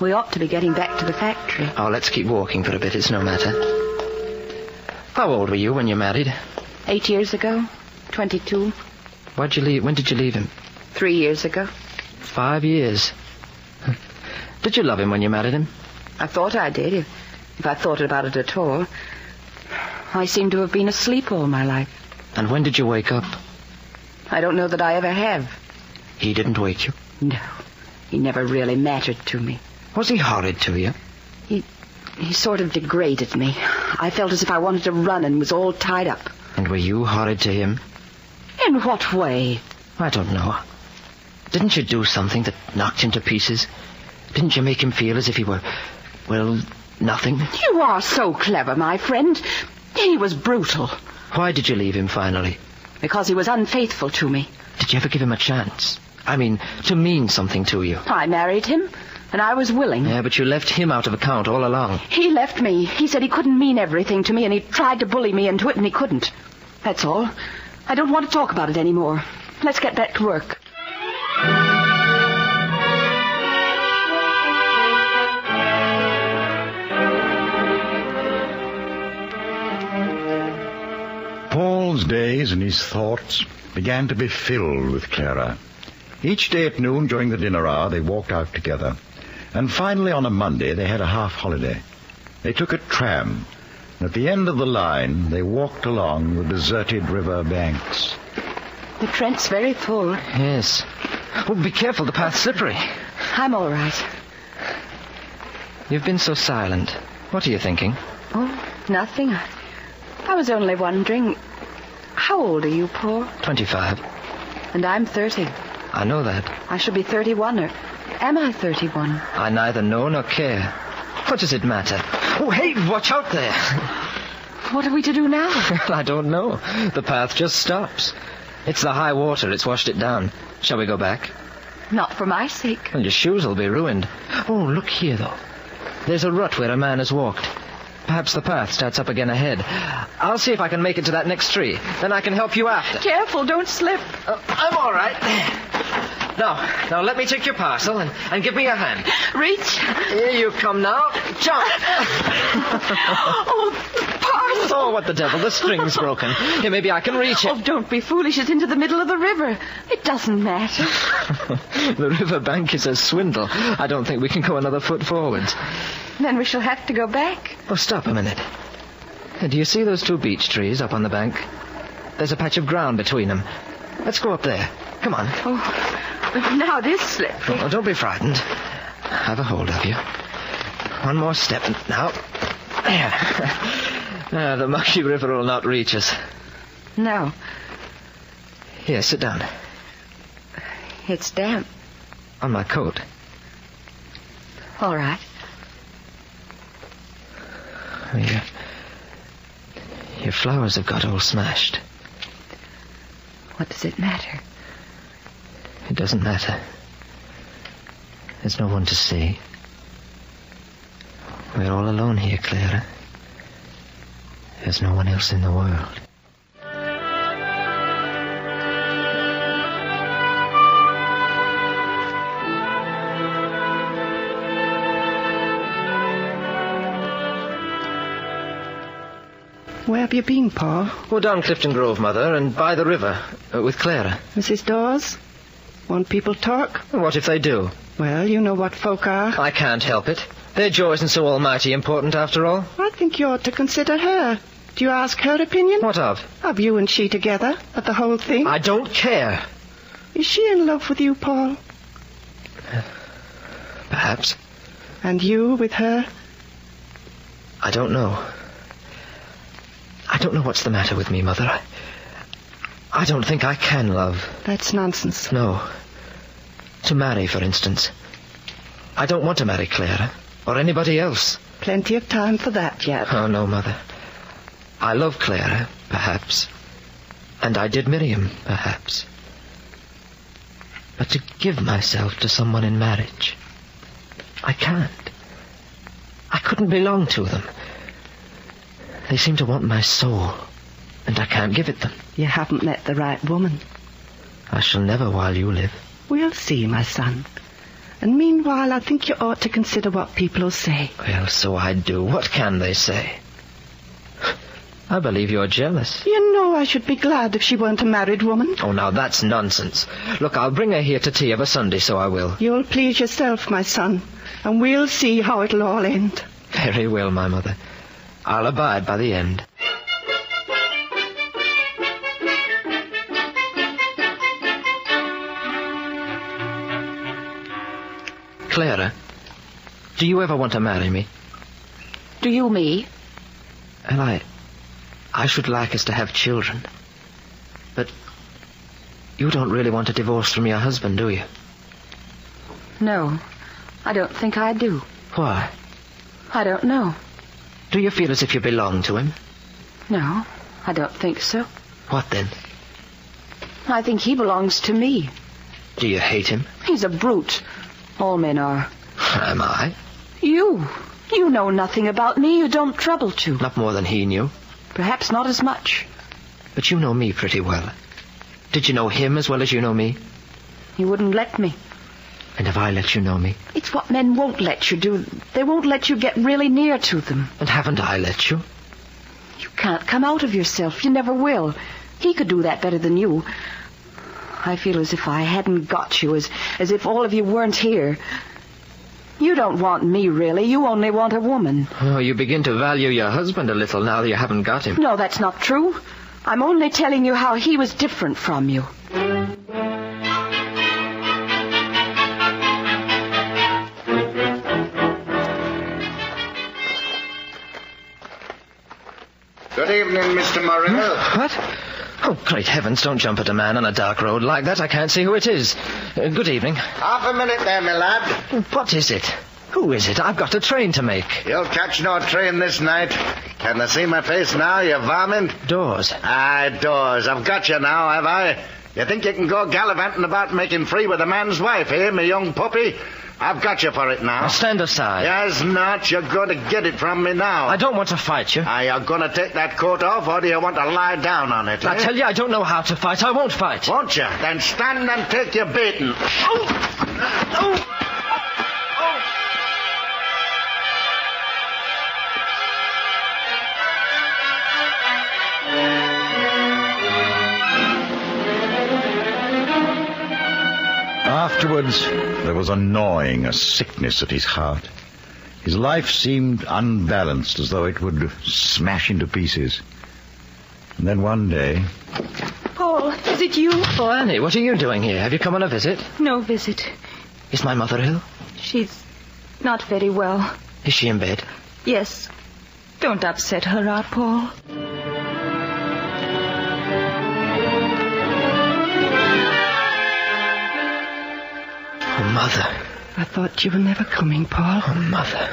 Speaker 13: We ought to be getting back to the factory.
Speaker 9: Oh, let's keep walking for a bit. It's no matter. How old were you when you married?
Speaker 13: 8 years ago. 22.
Speaker 9: Why'd you leave? When did you leave him?
Speaker 13: 3 years ago.
Speaker 9: 5 years. Did you love him when you married him?
Speaker 13: I thought I did, if I thought about it at all. I seem to have been asleep all my life.
Speaker 9: And when did you wake up?
Speaker 13: I don't know that I ever have.
Speaker 9: He didn't wake you?
Speaker 13: No. He never really mattered to me.
Speaker 9: Was he horrid to you?
Speaker 13: He sort of degraded me. I felt as if I wanted to run and was all tied up.
Speaker 9: And were you horrid to him?
Speaker 13: In what way?
Speaker 9: I don't know. Didn't you do something that knocked him to pieces? Didn't you make him feel as if he were, well, nothing?
Speaker 13: You are so clever, my friend. He was brutal.
Speaker 9: Why did you leave him finally?
Speaker 13: Because he was unfaithful to me.
Speaker 9: Did you ever give him a chance? I mean, to mean something to you?
Speaker 13: I married him, and I was willing.
Speaker 9: Yeah, but you left him out of account all along.
Speaker 13: He left me. He said he couldn't mean everything to me, and he tried to bully me into it, and he couldn't. That's all. I don't want to talk about it anymore. Let's get back to work.
Speaker 2: Paul's days and his thoughts began to be filled with Clara. Each day at noon during the dinner hour, they walked out together. And finally, on a Monday, they had a half holiday. They took a tram, and at the end of the line, they walked along the deserted river banks.
Speaker 13: The Trent's very full.
Speaker 9: Yes. Oh, be careful, the path's slippery.
Speaker 13: I'm all right.
Speaker 9: You've been so silent. What are you thinking?
Speaker 13: Oh, nothing. I was only wondering, how old are you, Paul?
Speaker 9: 25.
Speaker 13: And I'm 30.
Speaker 9: I know that.
Speaker 13: I shall be 31, or am I 31?
Speaker 9: I neither know nor care. What does it matter? Oh, hey, watch out there.
Speaker 13: What are we to do now?
Speaker 9: I don't know. The path just stops. It's the high water. It's washed it down. Shall we go back?
Speaker 13: Not for my sake.
Speaker 9: Well, your shoes will be ruined. Oh, look here, though. There's a rut where a man has walked. Perhaps the path starts up again ahead. I'll see if I can make it to that next tree. Then I can help you after.
Speaker 13: Careful, don't slip.
Speaker 9: I'm all right. Now, let me take your parcel and give me a hand.
Speaker 13: Reach.
Speaker 9: Here you come now. Jump.
Speaker 13: Oh, parcel.
Speaker 9: Oh, what the devil. The string's broken. Here, maybe I can reach it.
Speaker 13: Oh, don't be foolish. It's into the middle of the river. It doesn't matter.
Speaker 9: The river bank is a swindle. I don't think we can go another foot forwards.
Speaker 13: Then we shall have to go back.
Speaker 9: Oh, stop a minute. Do you see those 2 beech trees up on the bank? There's a patch of ground between them. Let's go up there. Come on.
Speaker 13: Oh, now this slippery.
Speaker 9: Oh, don't be frightened. Have a hold of you. One more step. Now. There. The mucky river will not reach us.
Speaker 13: No.
Speaker 9: Here, sit down.
Speaker 13: It's damp.
Speaker 9: On my coat.
Speaker 13: All right.
Speaker 9: Your flowers have got all smashed.
Speaker 13: What does it matter?
Speaker 9: It doesn't matter. There's no one to see. We're all alone here, Clara. There's no one else in the world.
Speaker 6: Where have you been, Paul?
Speaker 9: Oh, down Clifton Grove, Mother, and by the river, with Clara.
Speaker 6: Mrs. Dawes? Won't people talk?
Speaker 9: What if they do?
Speaker 6: Well, you know what folk are.
Speaker 9: I can't help it. Their joy isn't so almighty important, after all.
Speaker 6: I think you ought to consider her. Do you ask her opinion?
Speaker 9: What of?
Speaker 6: Of you and she together, of the whole thing.
Speaker 9: I don't care.
Speaker 6: Is she in love with you, Paul?
Speaker 9: Perhaps.
Speaker 6: And you with her?
Speaker 9: I don't know. I don't know what's the matter with me, Mother. I don't think I can love.
Speaker 6: That's nonsense.
Speaker 9: No. To marry, for instance. I don't want to marry Clara, or anybody else.
Speaker 6: Plenty of time for that yet.
Speaker 9: Oh, no, Mother. I love Clara, perhaps. And I did Miriam, perhaps. But to give myself to someone in marriage, I can't. I couldn't belong to them. They seem to want my soul, and I can't give it them.
Speaker 6: You haven't met the right woman.
Speaker 9: I shall never while you live.
Speaker 6: We'll see, my son. And meanwhile, I think you ought to consider what people will say.
Speaker 9: Well, so I do. What can they say? I believe you're jealous.
Speaker 6: You know I should be glad if she weren't a married woman.
Speaker 9: Oh, now that's nonsense. Look, I'll bring her here to tea of a Sunday, so I will.
Speaker 6: You'll please yourself, my son, and we'll see how it'll all end.
Speaker 9: Very well, my mother. I'll abide by the end. Clara, do you ever want to marry me?
Speaker 10: Do you me?
Speaker 9: And I should like us to have children. But you don't really want a divorce from your husband, do you?
Speaker 10: No, I don't think I do.
Speaker 9: Why?
Speaker 10: I don't know.
Speaker 9: Do you feel as if you belong to him?
Speaker 10: No, I don't think so.
Speaker 9: What then?
Speaker 10: I think he belongs to me.
Speaker 9: Do you hate him?
Speaker 10: He's a brute. All men are.
Speaker 9: Am I?
Speaker 10: You know nothing about me. You don't trouble to.
Speaker 9: Not more than he knew.
Speaker 10: Perhaps not as much.
Speaker 9: But you know me pretty well. Did you know him as well as you know me?
Speaker 10: He wouldn't let me.
Speaker 9: And have I let you know me?
Speaker 10: It's what men won't let you do. They won't let you get really near to them.
Speaker 9: And haven't I let you?
Speaker 10: You can't come out of yourself. You never will. He could do that better than you. I feel as if I hadn't got you, as if all of you weren't here. You don't want me, really. You only want a woman.
Speaker 9: Oh, you begin to value your husband a little now that you haven't got him.
Speaker 10: No, that's not true. I'm only telling you how he was different from you.
Speaker 3: Good evening, Mr. Morrell.
Speaker 9: What? Oh, great heavens, don't jump at a man on a dark road like that. I can't see who it is. Good evening.
Speaker 3: Half a minute there, my lad.
Speaker 9: What is it? Who is it? I've got a train to make.
Speaker 3: You'll catch no train this night. Can they see my face now, you varmint?
Speaker 9: Doors.
Speaker 3: Aye, Doors. I've got you now, have I? You think you can go gallivanting about making free with a man's wife, eh, my young puppy? I've got you for it now.
Speaker 9: Now stand aside.
Speaker 3: Yes, not. You're going to get it from me now.
Speaker 9: I don't want to fight you.
Speaker 3: Are you going to take that coat off, or do you want to lie down on it?
Speaker 9: I tell you, I don't know how to fight. I won't fight.
Speaker 3: Won't you? Then stand and take your beating. Oh!
Speaker 2: Afterwards, there was a gnawing, a sickness at his heart. His life seemed unbalanced, as though it would smash into pieces. And then one day...
Speaker 10: Paul, is it you?
Speaker 9: Oh, Annie, what are you doing here? Have you come on a visit?
Speaker 10: No visit.
Speaker 9: Is my mother ill?
Speaker 10: She's not very well.
Speaker 9: Is she in bed?
Speaker 10: Yes. Don't upset her, our Paul.
Speaker 9: Oh, Mother.
Speaker 6: I thought you were never coming, Paul.
Speaker 9: Oh, Mother.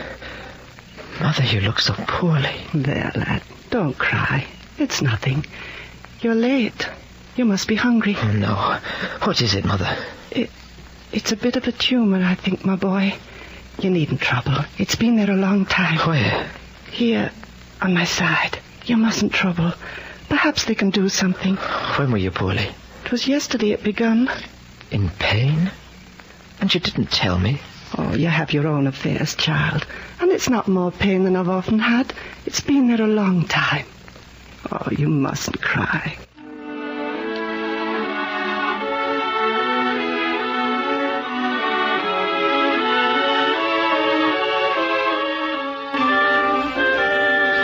Speaker 9: Mother, you look so poorly.
Speaker 6: There, lad. Don't cry. It's nothing. You're late. You must be hungry.
Speaker 9: Oh, no. What is it, Mother?
Speaker 6: It's a bit of a tumor, I think, my boy. You needn't trouble. It's been there a long time.
Speaker 9: Where?
Speaker 6: Here, on my side. You mustn't trouble. Perhaps they can do something.
Speaker 9: When were you poorly?
Speaker 6: It was yesterday it begun.
Speaker 9: In pain? And you didn't tell me?
Speaker 6: Oh, you have your own affairs, child. And it's not more pain than I've often had. It's been there a long time. Oh, you mustn't cry.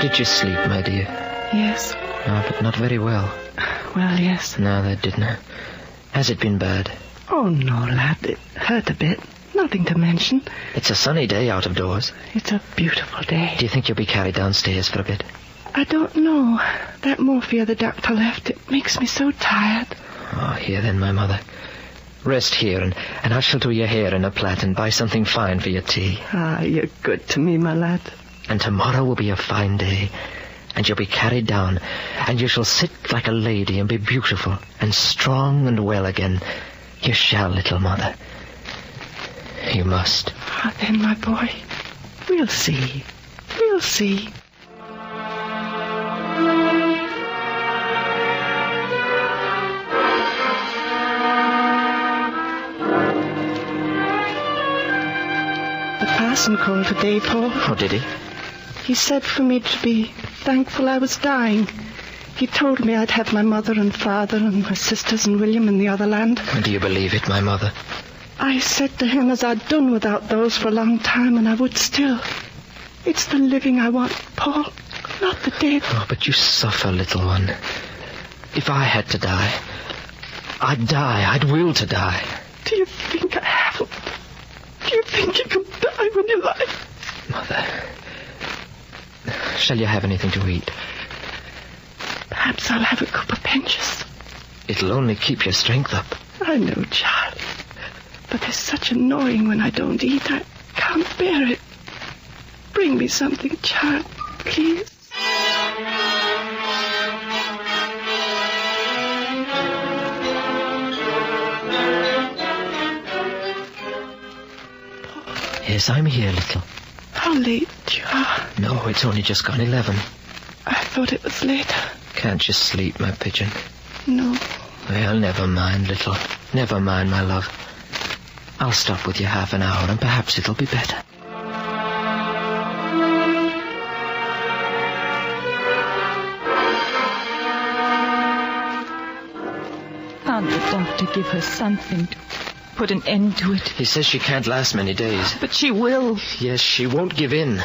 Speaker 9: Did you sleep, my dear?
Speaker 6: Yes.
Speaker 9: No, but not very well.
Speaker 6: Well, yes.
Speaker 9: No, that didn't. Has it been bad?
Speaker 6: Oh, no, lad. It hurt a bit. Nothing to mention.
Speaker 9: It's a sunny day out of doors.
Speaker 6: It's a beautiful day.
Speaker 9: Do you think you'll be carried downstairs for a bit?
Speaker 6: I don't know. That morphia the doctor left, it makes me so tired.
Speaker 9: Oh, here then, my mother. Rest here, and I shall do your hair in a plait and buy something fine for your tea.
Speaker 6: Ah, you're good to me, my lad.
Speaker 9: And tomorrow will be a fine day, and you'll be carried down, and you shall sit like a lady and be beautiful and strong and well again. You shall, little mother. You must.
Speaker 6: Ah, then, my boy, we'll see. We'll see. parson called today, Paul.
Speaker 9: Oh, did he?
Speaker 6: He said for me to be thankful I was dying. He told me I'd have my mother and father and my sisters and William in the other land.
Speaker 9: And do you believe it, my mother?
Speaker 6: I said to him as I'd done without those for a long time, and I would still. It's the living I want, Paul, not the dead.
Speaker 9: Oh, but you suffer, little one. If I had to die, I'd die. I'd will to die.
Speaker 6: Do you think I haven't? Do you think you can die when you're alive?
Speaker 9: Mother, shall you have anything to eat?
Speaker 6: Perhaps I'll have a cup of pinches.
Speaker 9: It'll only keep your strength up.
Speaker 6: I know, Charlie. But there's such a gnawing when I don't eat. I can't bear it. Bring me something, Charlie, please.
Speaker 9: Yes, I'm here, little.
Speaker 6: How late you are.
Speaker 9: No, it's only just gone 11.
Speaker 6: I thought it was later.
Speaker 9: Can't you sleep, my pigeon?
Speaker 6: No.
Speaker 9: Well, never mind, little. Never mind, my love. I'll stop with you half an hour, and perhaps it'll be better.
Speaker 14: Can't the doctor give her something to put an end to it?
Speaker 9: He says she can't last many days.
Speaker 14: But she will.
Speaker 9: Yes, she won't give in.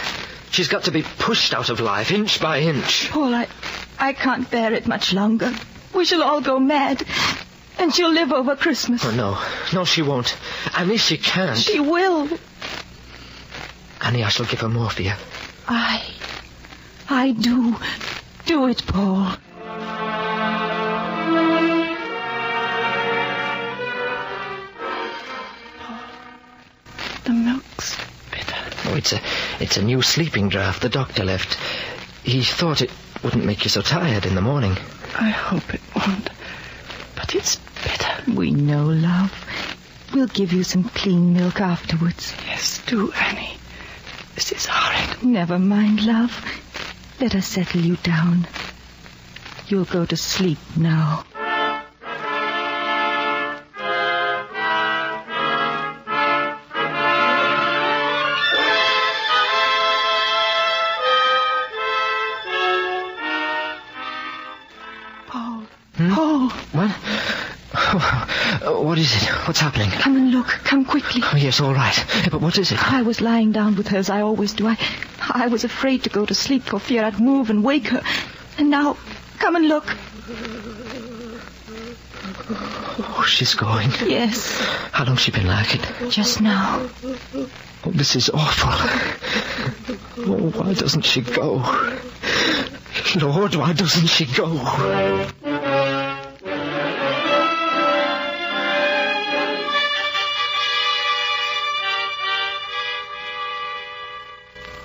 Speaker 9: She's got to be pushed out of life, inch by inch.
Speaker 14: Paul, I can't bear it much longer. We shall all go mad. And she'll live over Christmas.
Speaker 9: Oh, no. No, she won't. Annie, she can't.
Speaker 14: She will.
Speaker 9: Annie, I shall give her morphia.
Speaker 14: I do. Do it, Paul.
Speaker 6: The milk's bitter.
Speaker 9: Oh, it's a new sleeping draught the doctor left. He thought it wouldn't make you so tired in the morning.
Speaker 6: I hope it won't. But it's bitter.
Speaker 14: We know, love. We'll give you some clean milk afterwards.
Speaker 6: Yes, do, Annie. This is horrid.
Speaker 14: Never mind, love. Let us settle you down. You'll go to sleep now.
Speaker 6: Paul.
Speaker 9: What? What is it? What's happening?
Speaker 14: Come and look. Come quickly.
Speaker 9: Oh, yes, all right. But what is it?
Speaker 14: I was lying down with her as I always do. I was afraid to go to sleep for fear I'd move and wake her. And now, come and look.
Speaker 9: Oh, she's going.
Speaker 14: Yes.
Speaker 9: How long's she been like it?
Speaker 14: Just now.
Speaker 9: Oh, this is awful. Oh, why doesn't she go? Lord, why doesn't she go?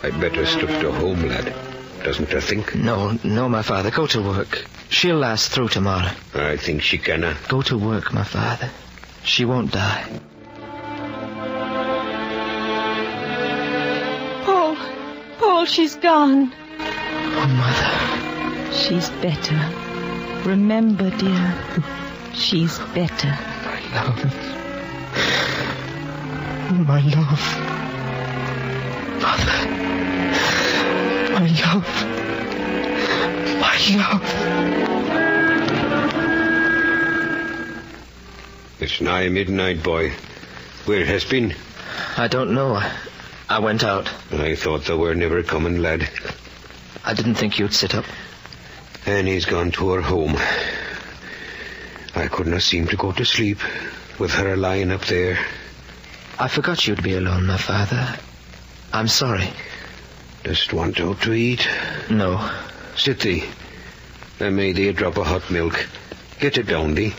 Speaker 11: I'd better stuff to home, lad. Doesn't you think?
Speaker 9: No, my father. Go to work. She'll last through tomorrow.
Speaker 11: I think she canna.
Speaker 9: Go to work, my father. She won't die.
Speaker 14: Paul, she's gone.
Speaker 9: Oh, Mother.
Speaker 14: She's better. Remember, dear, she's better.
Speaker 9: My love. My love. Mother. My love. My love.
Speaker 11: It's nigh midnight, boy. Where has been?
Speaker 9: I don't know. I went out.
Speaker 11: I thought they were never coming, lad.
Speaker 9: I didn't think you'd sit up.
Speaker 11: Annie's gone to her home. I couldn't have seemed to go to sleep with her lying up there.
Speaker 9: I forgot you'd be alone, my father. I'm sorry.
Speaker 11: Just want out to eat?
Speaker 9: No.
Speaker 11: Sit thee. I made thee a drop of hot milk. Get it down thee.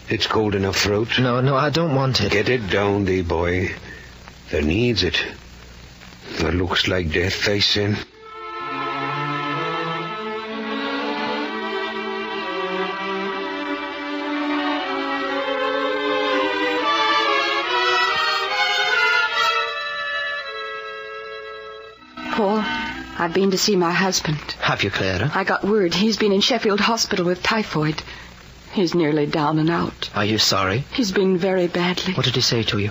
Speaker 11: It's cold enough throat.
Speaker 9: No, I don't want it.
Speaker 11: Get it down thee, boy. There needs it. There looks like death, I sin.
Speaker 10: Paul, I've been to see my husband.
Speaker 9: Have you, Clara?
Speaker 10: I got word. He's been in Sheffield Hospital with typhoid. He's nearly down and out.
Speaker 9: Are you sorry?
Speaker 10: He's been very badly.
Speaker 9: What did he say to you?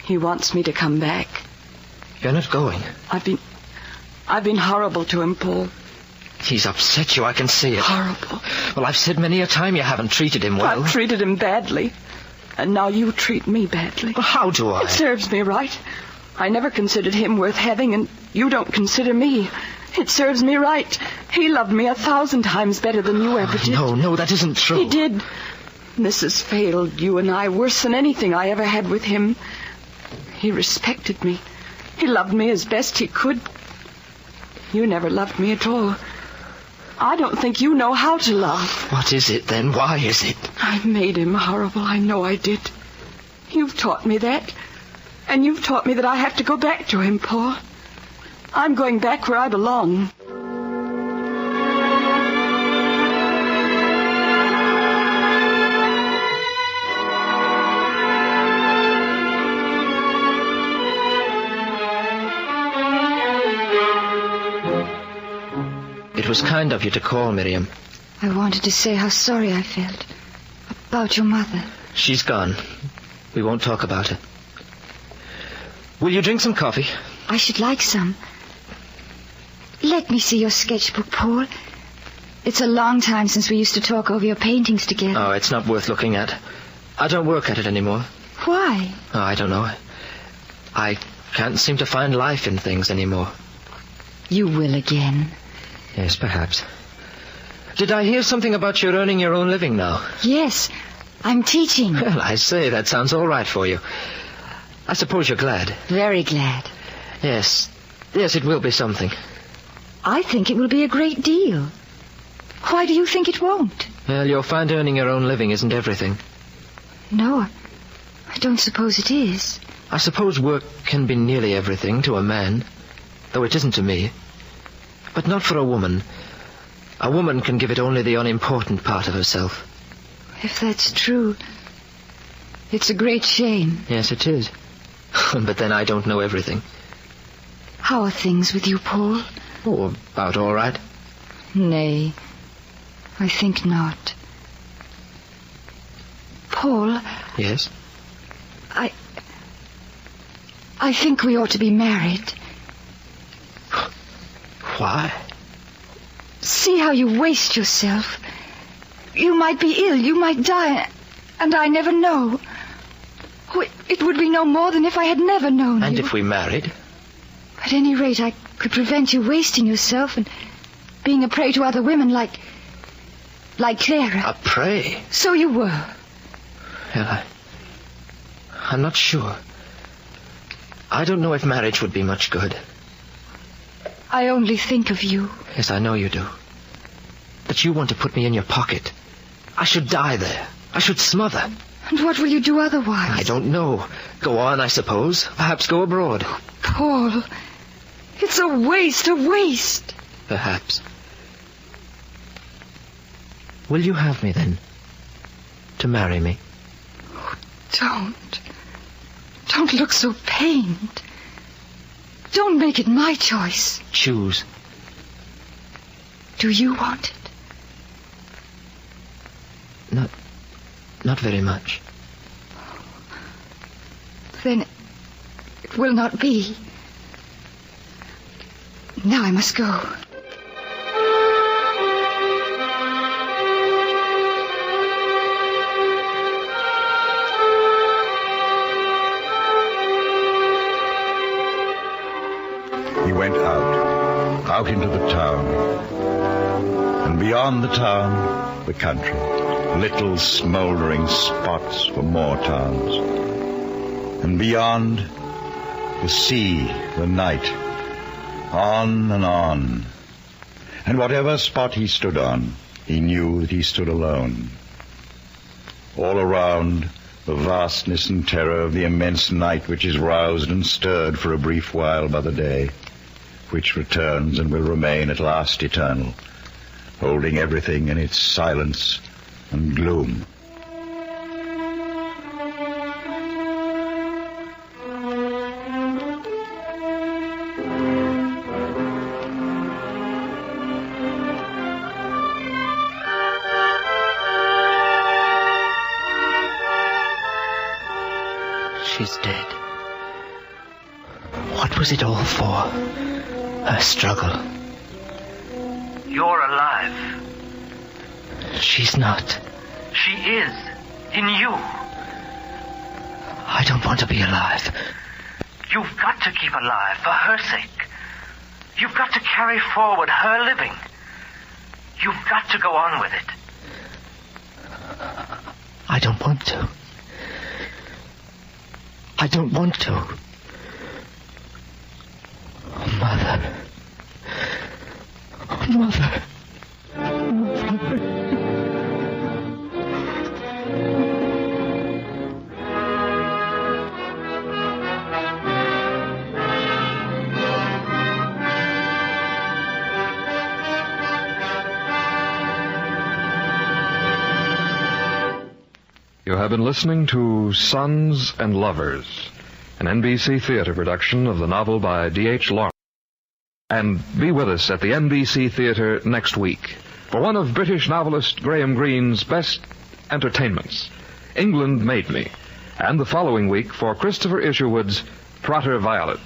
Speaker 10: He wants me to come back.
Speaker 9: You're not going.
Speaker 14: I've been horrible to him, Paul.
Speaker 9: He's upset you, I can see it.
Speaker 14: Horrible.
Speaker 9: Well, I've said many a time you haven't treated him well.
Speaker 14: I've treated him badly. And now you treat me badly.
Speaker 9: Well, how do I?
Speaker 14: It serves me right. I never considered him worth having, and you don't consider me. It serves me right. He loved me 1,000 times better than you ever did.
Speaker 9: No, that isn't true.
Speaker 14: He did. Mrs. failed you and I worse than anything I ever had with him. He respected me. He loved me as best he could. You never loved me at all. I don't think you know how to love.
Speaker 9: What is it, then? Why is it?
Speaker 14: I made him horrible. I know I did. You've taught me that. And you've taught me that I have to go back to him, Paul. I'm going back where I belong.
Speaker 9: It was kind of you to call, Miriam.
Speaker 8: I wanted to say how sorry I felt about your mother.
Speaker 9: She's gone. We won't talk about her. Will you drink some coffee?
Speaker 8: I should like some. Let me see your sketchbook, Paul. It's a long time since we used to talk over your paintings together.
Speaker 9: Oh, it's not worth looking at. I don't work at it anymore.
Speaker 8: Why?
Speaker 9: Oh, I don't know. I can't seem to find life in things anymore.
Speaker 8: You will again.
Speaker 9: Yes, perhaps. Did I hear something about you earning your own living now?
Speaker 8: Yes, I'm teaching.
Speaker 9: Well, I say, that sounds all right for you. I suppose you're glad.
Speaker 8: Very glad.
Speaker 9: Yes, it will be something.
Speaker 8: I think it will be a great deal. Why do you think it won't?
Speaker 9: Well, you'll find earning your own living isn't everything.
Speaker 8: No, I don't suppose it is.
Speaker 9: I suppose work can be nearly everything to a man, though it isn't to me. But not for a woman. A woman can give it only the unimportant part of herself.
Speaker 8: If that's true, it's a great shame.
Speaker 9: Yes, it is. But then I don't know everything.
Speaker 8: How are things with you, Paul?
Speaker 9: Oh, about all right.
Speaker 8: Nay, I think not. Paul?
Speaker 9: Yes?
Speaker 8: I think we ought to be married.
Speaker 9: Why?
Speaker 8: See how you waste yourself. You might be ill, you might die, and I never know. Oh, it would be no more than if I had never known
Speaker 9: And
Speaker 8: you.
Speaker 9: if we married?
Speaker 8: At any rate, I could prevent you wasting yourself and being a prey to other women like Clara.
Speaker 9: A prey?
Speaker 8: So you were.
Speaker 9: Well, I'm not sure. I don't know if marriage would be much good.
Speaker 8: I only think of you.
Speaker 9: Yes, I know you do. But you want to put me in your pocket. I should die there. I should smother.
Speaker 8: And what will you do otherwise?
Speaker 9: I don't know. Go on, I suppose. Perhaps go abroad.
Speaker 8: Paul, it's a waste.
Speaker 9: Perhaps. Will you have me, then? To marry me?
Speaker 8: Don't look so pained. Don't make it my choice.
Speaker 9: Choose.
Speaker 8: Do you want it?
Speaker 9: Not very much.
Speaker 8: Then it will not be. Now I must go.
Speaker 2: He went out into the town. And beyond the town, the country. Little smoldering spots for more towns. And beyond, the sea, the night. On and on. And whatever spot he stood on, he knew that he stood alone. All around, the vastness and terror of the immense night which is roused and stirred for a brief while by the day, which returns and will remain at last eternal, holding everything in its silence and gloom.
Speaker 9: She's dead. What was was it all for? Her struggle.
Speaker 15: You're alive.
Speaker 9: She's not.
Speaker 15: She is. In you.
Speaker 9: I don't want to be alive.
Speaker 15: You've got to keep alive for her sake. You've got to carry forward her living. You've got to go on with it.
Speaker 9: I don't want to. I don't want to. Oh, Mother. Oh, Mother.
Speaker 1: You have been listening to Sons and Lovers, an NBC theater production of the novel by D.H. Lawrence. And be with us at the NBC Theater next week for one of British novelist Graham Greene's best entertainments, England Made Me, and the following week for Christopher Isherwood's Trotter Violet.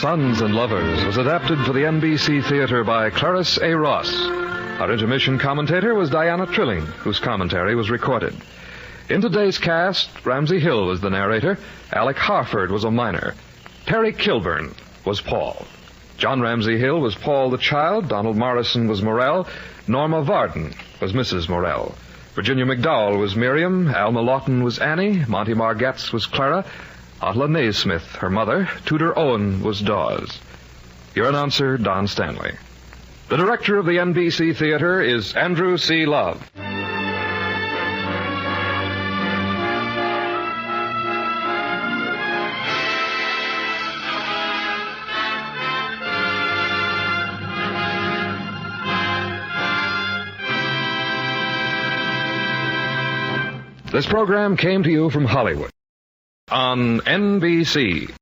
Speaker 1: Sons and Lovers was adapted for the NBC Theater by Clarice A. Ross. Our intermission commentator was Diana Trilling, whose commentary was recorded. In today's cast, Ramsey Hill was the narrator, Alec Harford was a minor, Terry Kilburn was Paul. John Ramsey Hill was Paul the child, Donald Morrison was Morell, Norma Varden was Mrs. Morell. Virginia McDowell was Miriam, Alma Lawton was Annie, Monty Margetts was Clara, Otla Naismith, her mother, Tudor Owen was Dawes. Your announcer, Don Stanley. The director of the NBC Theater is Andrew C. Love. This program came to you from Hollywood on NBC.